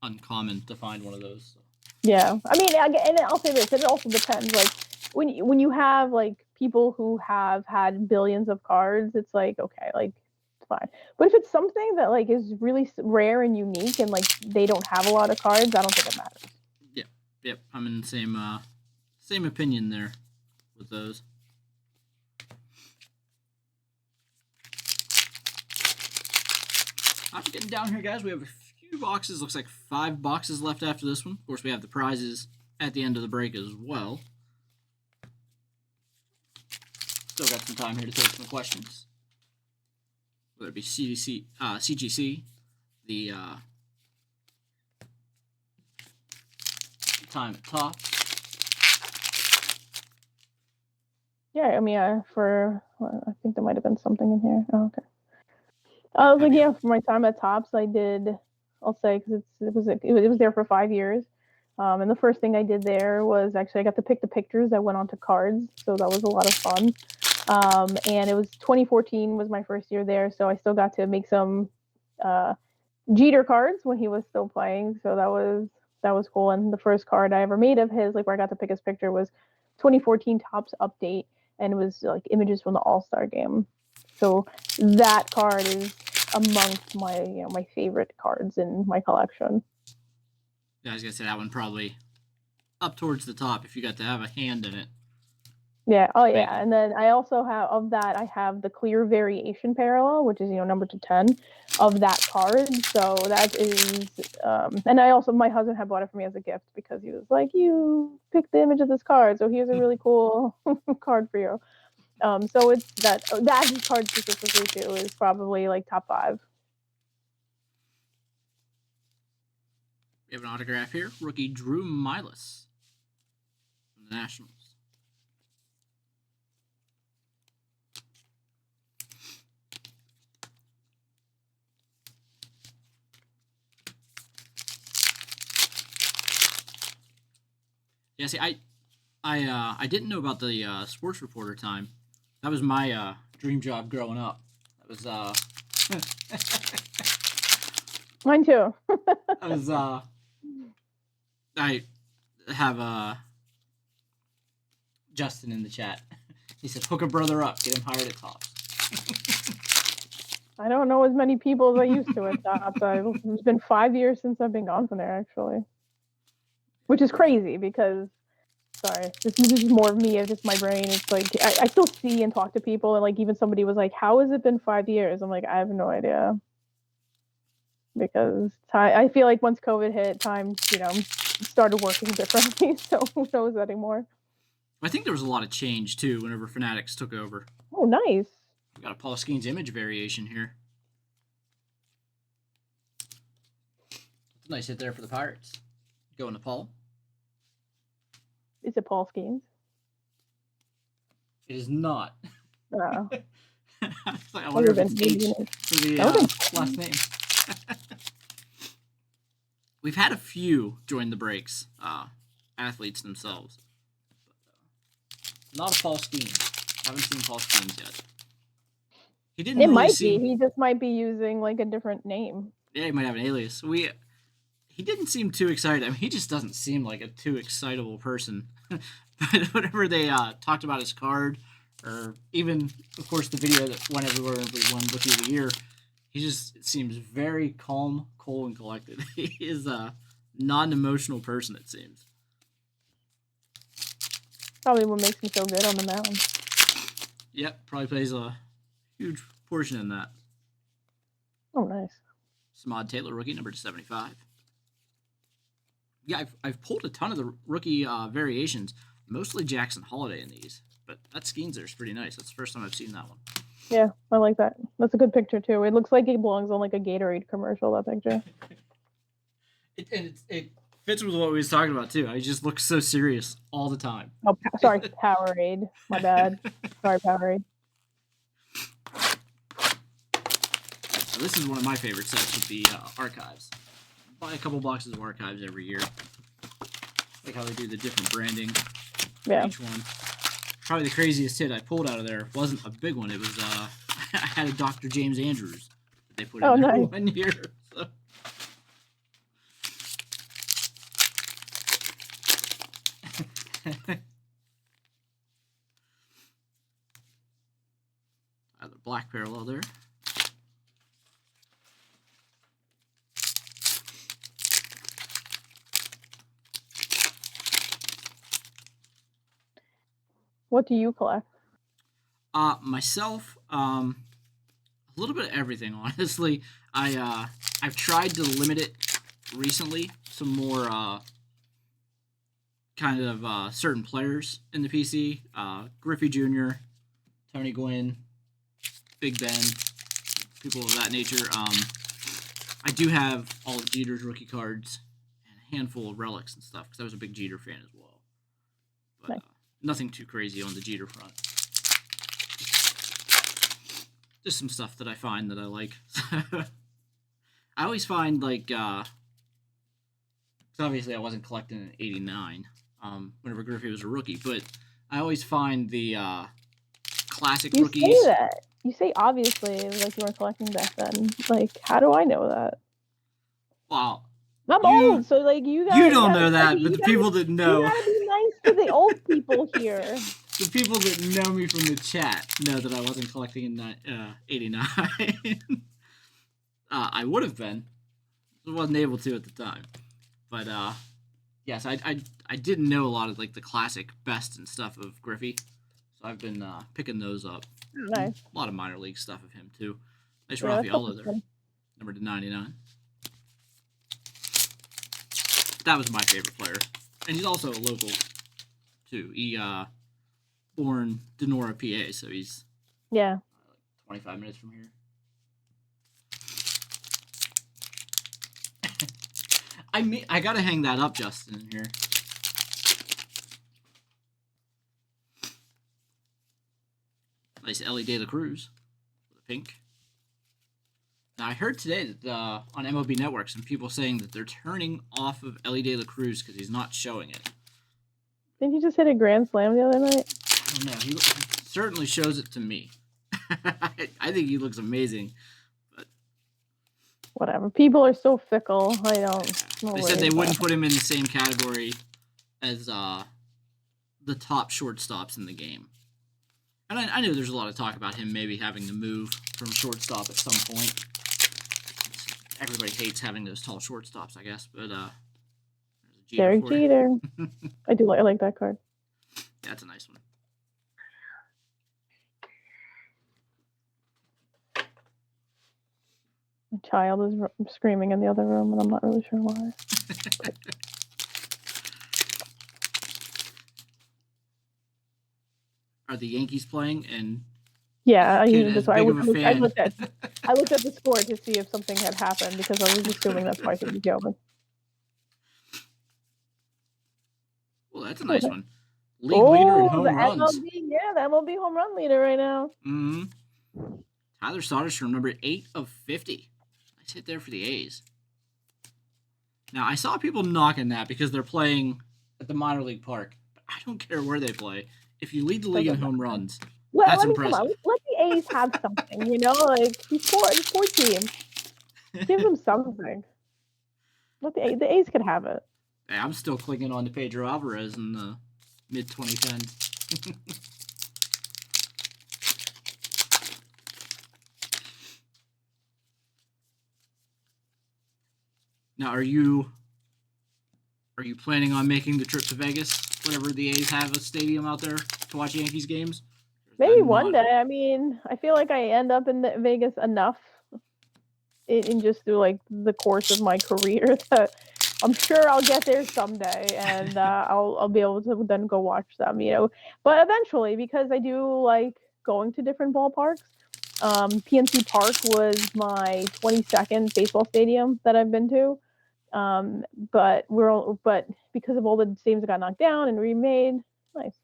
uncommon to find one of those. So. Yeah, I mean, and I'll say this: it also depends. Like when you have like people who have had billions of cards, it's like okay, like it's fine. But if it's something that like is really rare and unique, and like they don't have a lot of cards, I don't think it matters. Yep, I'm in the same opinion there with those. I'm getting down here, guys. We have a few boxes. Looks like 5 boxes left after this one. Of course, we have the prizes at the end of the break as well. Still got some time here to take some questions. Whether it be CGC, the time at top. Yeah, I mean, I think there might have been something in here. Oh, okay. I was like, yeah, for my time at Tops, I did. I'll say because it was there for 5 years, and the first thing I did there was actually I got to pick the pictures that went onto cards, so that was a lot of fun. And it was 2014 was my first year there, so I still got to make some Jeter cards when he was still playing, so that was cool. And the first card I ever made of his, like where I got to pick his picture, was 2014 Topps update, and it was like images from the All-Star game. So that card is amongst my my favorite cards in my collection. Yeah, I was gonna say that one probably up towards the top if you got to have a hand in it. Yeah. Oh yeah. And then I also have of that I have the clear variation parallel, which is number to 10 of that card. So that is and I also my husband had bought it for me as a gift because he was like, you picked the image of this card, so here's a really cool card for you. So it's that card specifically too is probably like top 5. We have an autograph here. Rookie Drew Milas from the Nationals. Yeah, see, I didn't know about the sports reporter time. That was my dream job growing up. That was Mine too. that was I have Justin in the chat. He said, "Hook a brother up, get him hired at Tops." I don't know as many people as I used to at Tops. It's been 5 years since I've been gone from there, actually. Which is crazy because, sorry, this is just more of me, it's just my brain. It's like, I still see and talk to people, and like even somebody was like, how has it been 5 years? I'm like, I have no idea. Because I feel like once COVID hit, time, started working differently, so who knows anymore. I think there was a lot of change, too, whenever Fanatics took over. Oh, nice. We got a Paul Skeens image variation here. It's a nice hit there for the Pirates. Going to Paul. Is it Paul Skeens? It is not. Oh. I wonder if it's H for the last name. We've had a few join the breaks, athletes themselves. But, not a Paul Skeens. Haven't seen Paul Skeens yet. He didn't. It might be. He just might be using like a different name. Yeah, he might have an alias. He didn't seem too excited. I mean, he just doesn't seem like a too excitable person. But whenever they talked about his card, or even, of course, the video that went everywhere and we won Rookie of the Year, he just seems very calm, cool, and collected. He is a non-emotional person, it seems. Probably what makes him so good on the mound. Yep, probably plays a huge portion in that. Oh, nice. Samad Taylor, rookie, number 75. Yeah, I've pulled a ton of the rookie variations, mostly Jackson Holiday in these, but that Skeens there is pretty nice. That's the first time I've seen that one. Yeah, I like that. That's a good picture, too. It looks like it belongs on like a Gatorade commercial, that picture. It fits with what we was talking about, too. He just looks so serious all the time. Oh, sorry, Powerade. My bad. Sorry, Powerade. So this is one of my favorite sets with the archives. Buy a couple boxes of archives every year. Like how they do the different branding for each one. Probably the craziest hit I pulled out of there wasn't a big one. It was I had a Dr. James Andrews that they put in there nice. 1 year. So. The black parallel there. What do you collect? Myself, a little bit of everything, honestly. I've tried to limit it recently. Some more kind of certain players in the PC. Griffey Jr., Tony Gwynn, Big Ben, people of that nature. I do have all of Jeter's rookie cards and a handful of relics and stuff because I was a big Jeter fan as well. But nice. Nothing too crazy on the Jeter front. Just some stuff that I find that I like. I always find, like, because obviously I wasn't collecting in '89, whenever Griffey was a rookie, but I always find the classic rookies. You say that. You say obviously, like you weren't collecting back then. Like, how do I know that? Wow. I'm old, so like you don't know that, but the people that know. You gotta be nice to the old people here. The people that know me from the chat know that I wasn't collecting in '89. I would have been. I wasn't able to at the time. But yes, I didn't know a lot of like the classic best and stuff of Griffey. So I've been picking those up. Nice. A lot of minor league stuff of him too. Nice Raffaello there. Number 99. That was my favorite player. And he's also a local too. He Osborne, Denora, PA. So he's Yeah. 25 minutes from here. I gotta hang that up, Justin, in here. Nice Ellie De La Cruz with a pink. Now I heard today that on MLB Network some people saying that they're turning off of Ellie De La Cruz because he's not showing it. Didn't you just hit a grand slam the other night? I don't know. He certainly shows it to me. I think he looks amazing. But whatever. People are so fickle. I don't. They said they wouldn't put him in the same category as the top shortstops in the game. And I knew there's a lot of talk about him maybe having to move from shortstop at some point. Everybody hates having those tall shortstops, I guess. But Derek Jeter. I like that card. That's a nice one. A child is screaming in the other room, and I'm not really sure why. Are the Yankees playing? And yeah, that's why I looked at the score to see if something had happened because I was assuming that's why it was going. Well, that's a nice one. League leader in home runs. The MLB home run leader right now. Mm-hmm. Tyler Soderstrom, number 8 of 50. Nice hit there for the A's. Now, I saw people knocking that because they're playing at the minor league park. But I don't care where they play. If you lead the league in home runs, that's impressive. Come on. Let the A's have something, like these four teams. Give them something. Let the A's could have it. Hey, I'm still clinging on to Pedro Alvarez in the mid-2010s. Now, are you planning on making the trip to Vegas whenever the A's have a stadium out there to watch Yankees games? Maybe one day. I mean, I feel like I end up in Vegas enough in just through like the course of my career that I'm sure I'll get there someday, and I'll be able to then go watch them, But eventually, because I do like going to different ballparks. PNC Park was my 22nd baseball stadium that I've been to. But because of all the stadiums that got knocked down and remade, nice.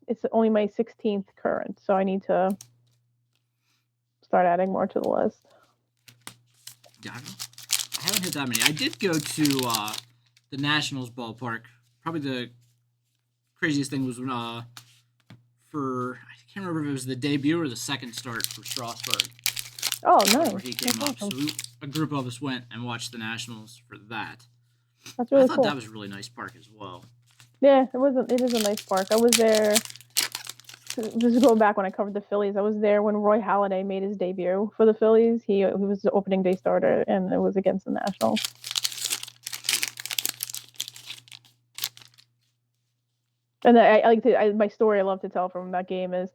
It's only my 16th current, so I need to start adding more to the list. Yeah, I haven't hit that many. I did go to the Nationals ballpark. Probably the craziest thing was when I can't remember if it was the debut or the second start for Strasburg. Oh, nice. Where he came up. So a group of us went and watched the Nationals for that. That's really cool. I thought that was a really nice park as well. Yeah, it is a nice park. I was there, just going back when I covered the Phillies, I was there when Roy Halladay made his debut for the Phillies. He was the opening day starter, and it was against the Nationals. And my story I love to tell from that game is,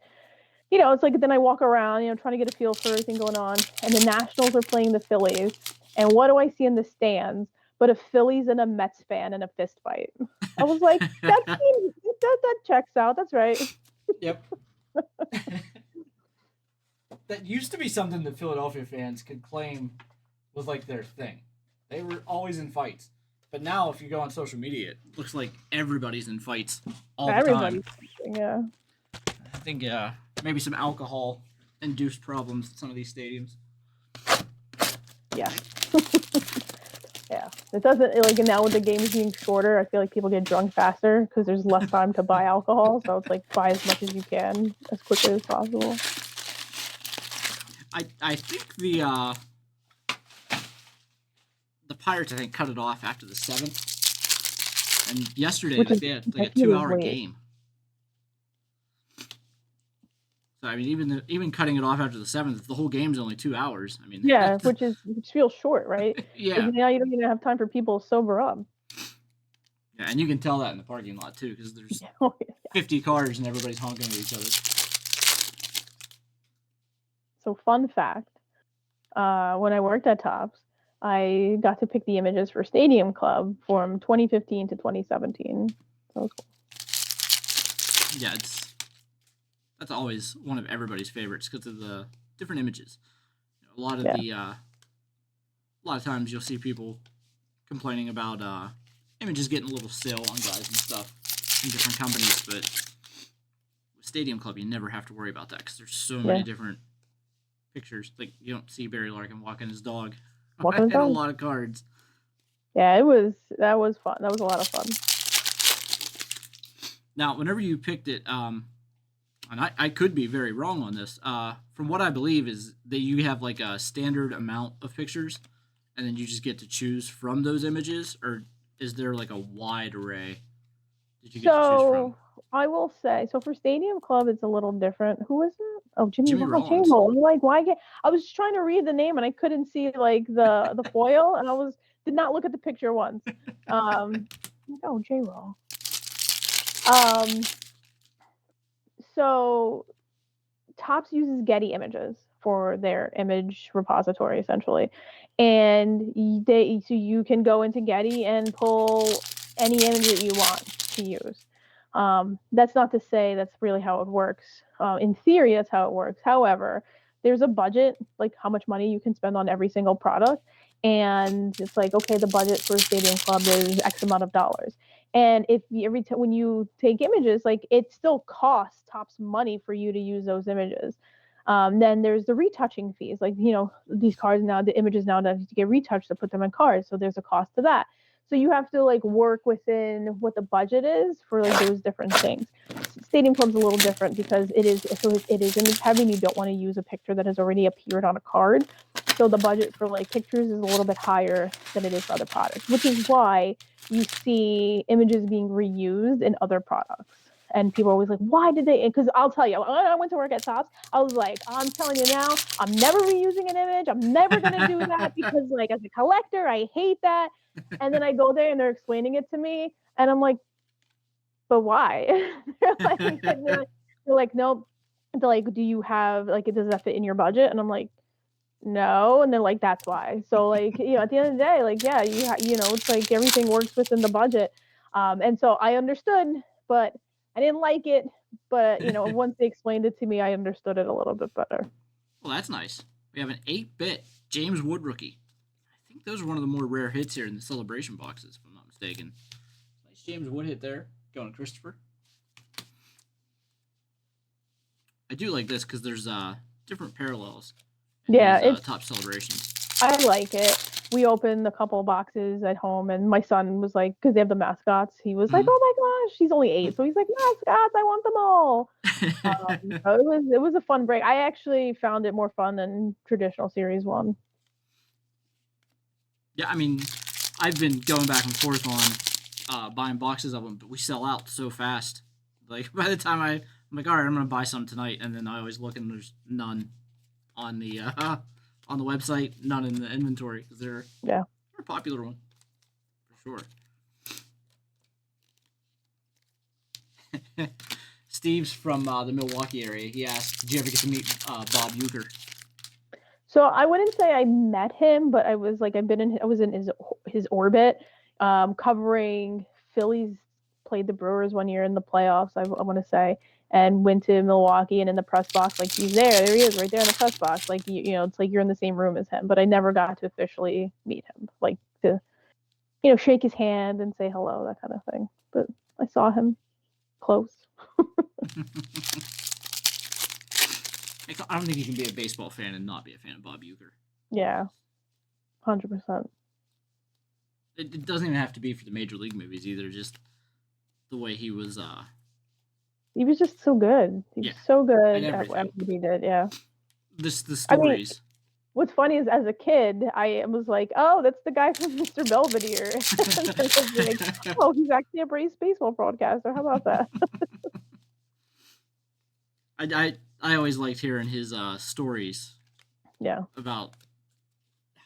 it's like then I walk around, trying to get a feel for everything going on, and the Nationals are playing the Phillies, and what do I see in the stands but a Phillies and a Mets fan in a fist fight? I was like, that checks out. That's right. Yep. That used to be something that Philadelphia fans could claim was like their thing. They were always in fights. But now, if you go on social media, it looks like everybody's in fights all the time. Yeah. I think maybe some alcohol-induced problems at some of these stadiums. Yeah. Yeah. It doesn't, like, now with the games being shorter, I feel like people get drunk faster because there's less time to buy alcohol. So it's like, buy as much as you can as quickly as possible. I think the Pirates, I think, cut it off after the 7th. And yesterday, they had like a 2-hour game. So, I mean, even cutting it off after the 7th, the whole game's only 2 hours. I mean, yeah, which feels short, right? Yeah. Now you don't even have time for people to sober up. Yeah, and you can tell that in the parking lot, too, because there's 50 cars and everybody's honking at each other. So, fun fact, when I worked at Topps, I got to pick the images for Stadium Club from 2015 to 2017. That was cool. Yeah, that's always one of everybody's favorites because of the different images. A lot of Yeah. a lot of times you'll see people complaining about images getting a little stale on guys and stuff from different companies, but with Stadium Club you never have to worry about that because there's so many Yeah. different pictures. Like you don't see Barry Larkin walking his dog Walking his and a dog. lot of cards. Yeah, that was fun. That was a lot of fun. Now, whenever you picked it, and I could be very wrong on this. From what I believe is that you have like a standard amount of pictures, and then you just get to choose from those images, or is there like a wide array that you get to choose from? So I will say, so for Stadium Club, it's a little different. Who is that? Oh, Jimmy Jimmy Roll, Rollins. I'm like, why get? I was trying to read the name and I couldn't see like the foil, and did not look at the picture once. Oh, J Roll. So Topps uses Getty Images for their image repository essentially, and so you can go into Getty and pull any image that you want to use. That's not to say that's really how it works. In theory, that's how it works. However, there's a budget, like how much money you can spend on every single product, and it's like, okay, the budget for Stadium Club is X amount of dollars. And if every time when you take images, like it still costs Topps money for you to use those images. Then there's the retouching fees, like these cards now, the images now need to get retouched to put them in cards, so there's a cost to that. So you have to like work within what the budget is for like those different things. Stadium Club's a little different because it is image heavy and you don't want to use a picture that has already appeared on a card. So the budget for like pictures is a little bit higher than it is for other products, which is why you see images being reused in other products. And people are always like, why did they? Because I'll tell you, when I went to work at Topps, I was like, I'm telling you now, I'm never reusing an image. I'm never going to do that because, like, as a collector, I hate that. And then I go there and they're explaining it to me. And I'm like, but why? they're like, nope. They're like, do you have, like, does that fit in your budget? And I'm like, no. And they're like, that's why. So like, at the end of the day, like, yeah, it's like everything works within the budget. And so I understood, but I didn't like it. But once they explained it to me, I understood it a little bit better. Well, that's nice. We have an 8-bit James Wood rookie. I think those are one of the more rare hits here in the celebration boxes, if I'm not mistaken. Nice James Wood hit there, going to Christopher. I do like this because there's different parallels. Yeah, it's Top celebrations. I like it. We opened a couple of boxes at home, and my son was like, because they have the mascots, he was like, "Oh my gosh!" He's only 8, so he's like, "Mascots, I want them all." So it was a fun break. I actually found it more fun than traditional Series 1. Yeah, I mean, I've been going back and forth on buying boxes of them, but we sell out so fast. Like by the time I'm like, all right, I'm gonna buy some tonight, and then I always look and there's none on the website, none in the inventory because they're a popular one for sure. Steve's from the Milwaukee area. He asked, "Did you ever get to meet Bob Uecker?" So I wouldn't say I met him, but I was in his orbit, covering Phillies played the Brewers one year in the playoffs, I want to say, and went to Milwaukee, and in the press box, like he's there he is right there in the press box, like it's like you're in the same room as him, but I never got to officially meet him, like to shake his hand and say hello, that kind of thing. But I saw him close. I don't think you can be a baseball fan and not be a fan of Bob Uecker. Yeah, 100%. It doesn't even have to be for the major league movies either. Just the way he was. He was just so good. He was so good at what he did. Yeah. The stories. I mean, what's funny is, as a kid, I was like, "Oh, that's the guy from Mr. Belvedere." Like, oh, he's actually a Braves baseball broadcaster. How about that? I always liked hearing his stories. Yeah. About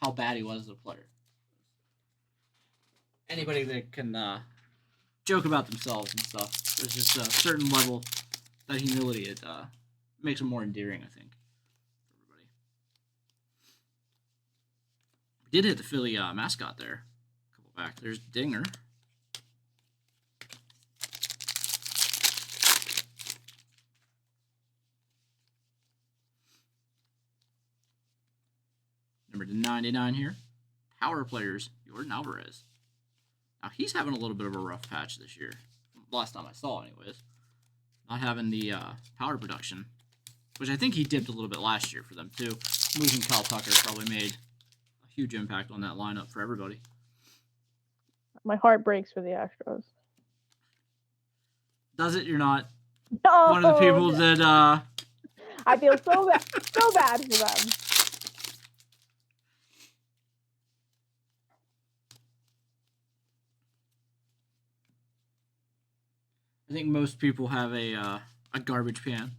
how bad he was as a player. Anybody that can joke about themselves and stuff, there's just a certain level that humility. It makes them more endearing, I think, for everybody. We did hit the Philly mascot there. A couple back. There's Dinger. Number to 99 here. Power players, Jordan Alvarez. Now, he's having a little bit of a rough patch this year. Last time I saw, anyways. Not having the power production, which I think he dipped a little bit last year for them, too. Losing Kyle Tucker probably made a huge impact on that lineup for everybody. My heart breaks for the Astros. Does it? You're not No, one of the people that... I feel so bad for them. I think most people have a garbage can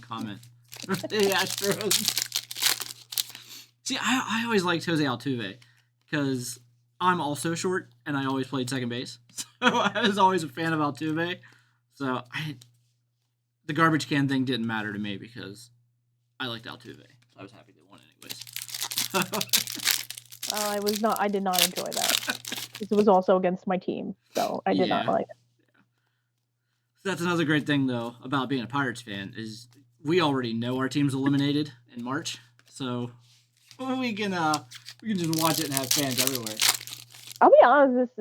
comment for the Astros. See, I always liked Jose Altuve because I'm also short and I always played second base, so I was always a fan of Altuve. So the garbage can thing didn't matter to me because I liked Altuve. So I was happy they won anyways. I did not enjoy that. It was also against my team, so I did not like it. That's another great thing, though, about being a Pirates fan is we already know our team's eliminated in March, so we can just watch it and have fans everywhere. I'll be honest,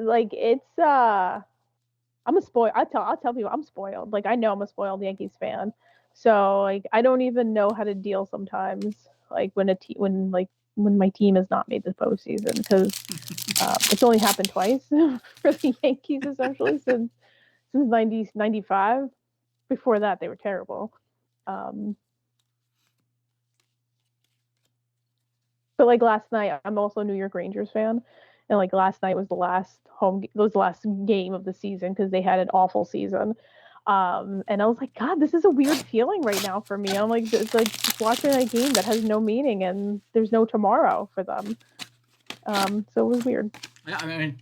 I'm a spoiled. I'll tell people I'm spoiled. Like I know I'm a spoiled Yankees fan, so like I don't even know how to deal sometimes. Like when my team has not made the postseason because it's only happened twice for the Yankees essentially since 95. Before that, they were terrible. But like last night, I'm also a New York Rangers fan, and like last night was the last game of the season because they had an awful season. And I was like, God, this is a weird feeling right now for me. I'm like, it's like just watching a game that has no meaning and there's no tomorrow for them. So it was weird. Yeah, I mean,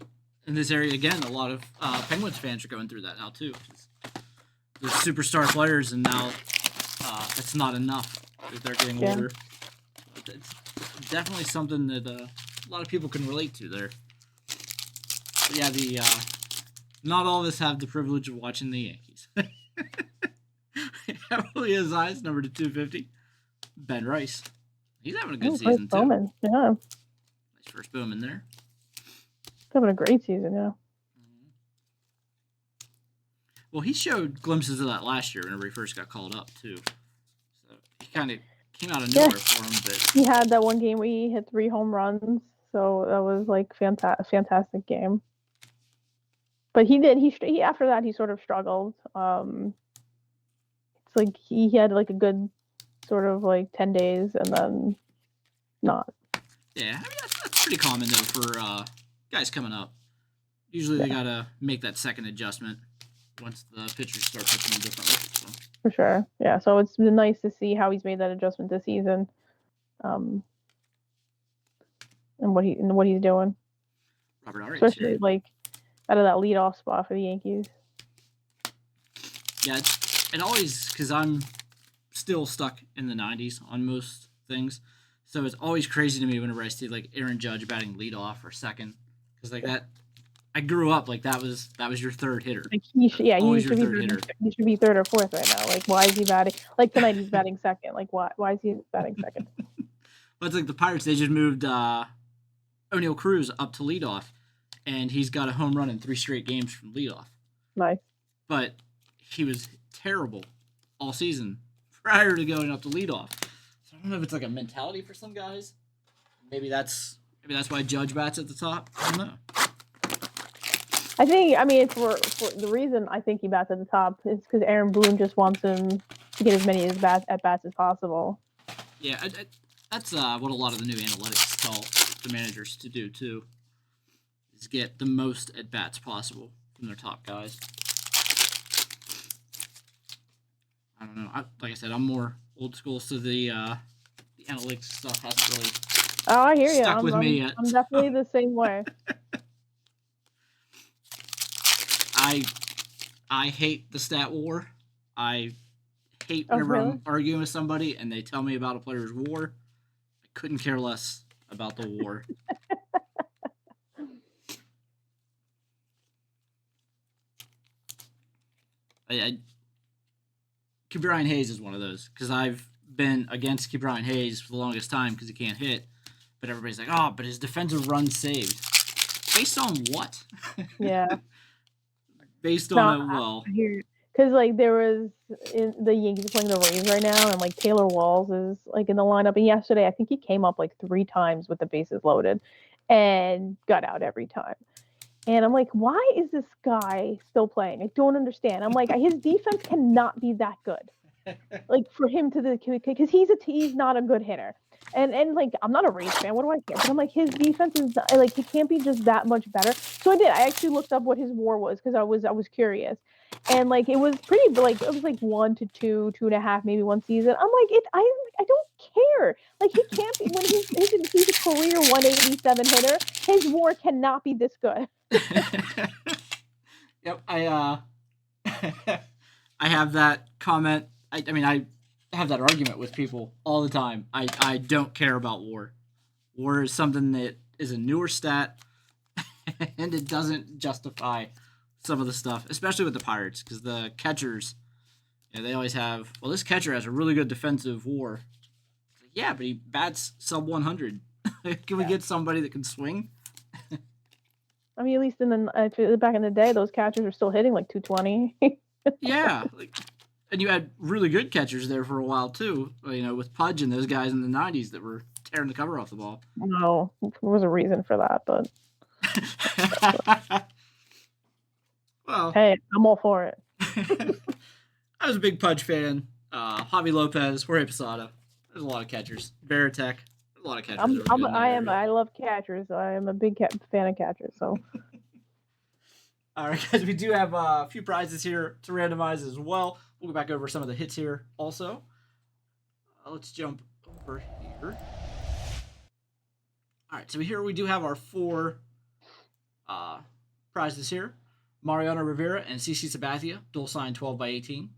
in this area again, a lot of Penguins fans are going through that now too. They're superstar players, and now it's not enough if they're getting older. It's definitely something that a lot of people can relate to there. But yeah, not all of us have the privilege of watching the Yankees. Heavily his eyes, number to 250. Ben Rice. He's having a good season, too. Bowman. Yeah. Nice first Bowman there. He's having a great season, yeah. Well, he showed glimpses of that last year whenever he first got called up, too. So he kind of came out of nowhere for him. But he had that one game where he hit 3 home runs, so that was like fantastic game. But he after that he sort of struggled. It's like he had like a good sort of like 10 days and then not. Yeah, I mean that's pretty common though for guys coming up. Usually they gotta make that second adjustment once the pitchers start pitching them differently. So. For sure, yeah. So it's been nice to see how he's made that adjustment this season, and what he's doing. Robert Arias especially here. Like out of that leadoff spot for the Yankees. Yeah, it always because I'm still stuck in the '90s on most things, so it's always crazy to me whenever I see like Aaron Judge batting leadoff or second, because like that. I grew up like that was your third hitter. Like he should be third or fourth right now. Like why is he batting? Like tonight he's batting second. Like why is he batting second? But it's like the Pirates, they just moved O'Neal Cruz up to leadoff, and he's got a home run in 3 straight games from leadoff. Nice. But he was terrible all season prior to going up to leadoff. So I don't know if it's like a mentality for some guys. Maybe that's why Judge bats at the top. I don't know. I mean, it's for the reason I think he bats at the top is because Aaron Boone just wants him to get as many at bats as possible. Yeah, that's what a lot of the new analytics tell the managers to do too, is get the most at bats possible from their top guys. I don't know. Like I said, I'm more old school, so the analytics stuff hasn't really I hear you. stuck with me yet. I'm definitely the same way. I hate the stat war. I hate whenever I'm arguing with somebody and they tell me about a player's war. I couldn't care less about the war. Ke'Bryan Hayes is one of those because I've been against Ke'Bryan Hayes for the longest time because he can't hit. but everybody's like, oh, but his defensive run saved. Based on what? Yeah. Based No, on a I hear, because like there was the Yankees are playing the Rays right now, and like Taylor Walls is like in the lineup. And yesterday, I think he came up like 3 times with the bases loaded, and got out every time. And I'm like, why is this guy still playing? I don't understand. I'm like, his defense cannot be that good. Like for him to because he's not a good hitter. And like I'm not a Rays fan. What do I care? But I'm like his defense is not, like he can't be just that much better. So I did. I actually looked up what his WAR was because I was curious. And like it was pretty like it was like 1 to 2, 2.5, maybe one season. I'm like I don't care. Like he can't be when he's a career 187 hitter. His WAR cannot be this good. Yep, I I have that comment. I mean, I have that argument with people all the time. I don't care about WAR. WAR is something that is a newer stat, and it doesn't justify some of the stuff, especially with the Pirates, because the catchers, they always have. Well, this catcher has a really good defensive WAR. Yeah, but he bats sub 100. Can we get somebody that can swing? I mean, at least in the back in the day, those catchers were still hitting like 220. Yeah, and you had really good catchers there for a while too. With Pudge and those guys in the '90s that were tearing the cover off the ball. No, there was a reason for that, but well, hey, I'm all for it. I was a big Pudge fan. Javi Lopez, Jorge Posada. There's a lot of catchers. Veritek. There's a lot of catchers. I love catchers. I am a big fan of catchers. So. All right, guys, we do have a few prizes here to randomize as well. We'll go back over some of the hits here also. Let's jump over here. All right, so here we do have our 4 prizes here. Mariano Rivera and CC Sabathia, dual signed 12 by 18.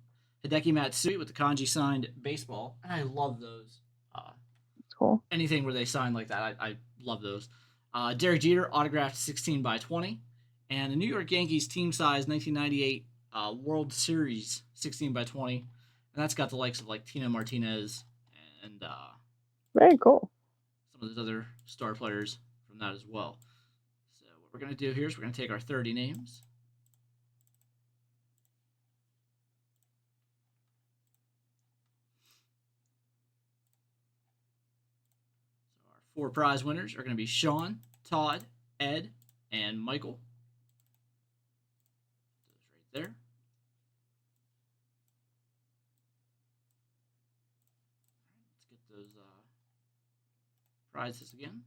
Hideki Matsui with the kanji signed baseball. And I love those. That's cool. Anything where they sign like that, I love those. Derek Jeter, autographed 16 by 20. And the New York Yankees team size 1998 World Series 16 by 20. And that's got the likes of like Tino Martinez and very cool. Some of those other star players from that as well. So what we're going to do here is we're going to take our 30 names. So our 4 prize winners are going to be Sean, Todd, Ed, and Michael. Those right there. Let's get those prizes again.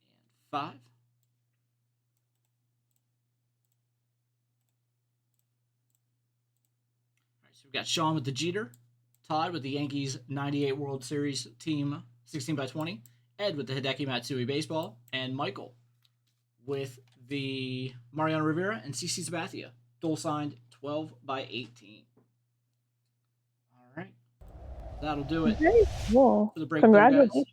And 5. All right, so we've got Sean with the Jeter, Todd with the Yankees 98 World Series team 16 by 20, Ed with the Hideki Matsui baseball, and Michael with the Mariano Rivera and CC Sabathia, dual signed 12 by 18. All right, that'll do it. Very cool. For the break. Congratulations.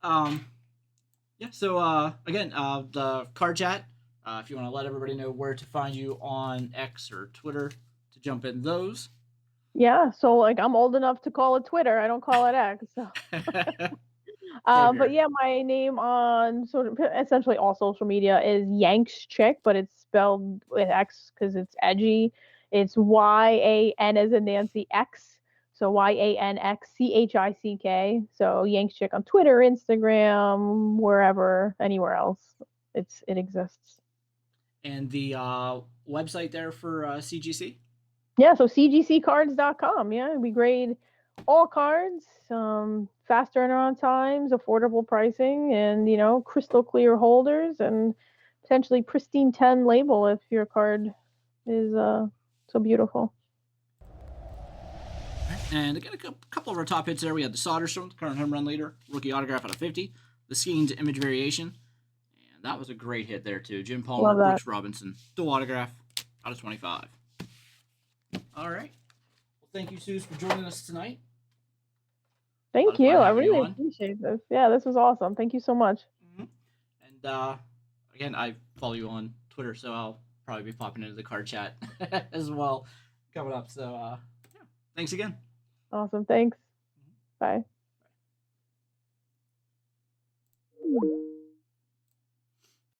Yeah. So again, the card chat. If you want to let everybody know where to find you on X or Twitter to jump in those. Yeah, so like I'm old enough to call it Twitter. I don't call it X. So. But yeah, my name on sort of essentially all social media is Yanks Chick, but it's spelled with X because it's edgy. It's YAN as in Nancy X. So YANXCHICK. So Yanks Chick on Twitter, Instagram, wherever, anywhere else. It exists. And the website there for CGC? Yeah, so cgccards.com. Yeah, we grade all cards, fast turnaround times, affordable pricing, and crystal clear holders, and potentially pristine 10 label if your card is so beautiful. And again, a couple of our top hits there. We had the Soderstrom, the current home run leader, rookie autograph out of 50, the Skeens image variation, and that was a great hit there too. Jim Palmer, Brooks Robinson, dual autograph out of 25. All right. Well, thank you, SOOZ, for joining us tonight. Thank you. I really appreciate this. Yeah, this was awesome. Thank you so much. Mm-hmm. And again, I follow you on Twitter, so I'll probably be popping into the card chat as well coming up. So yeah, thanks again. Awesome. Thanks. Bye.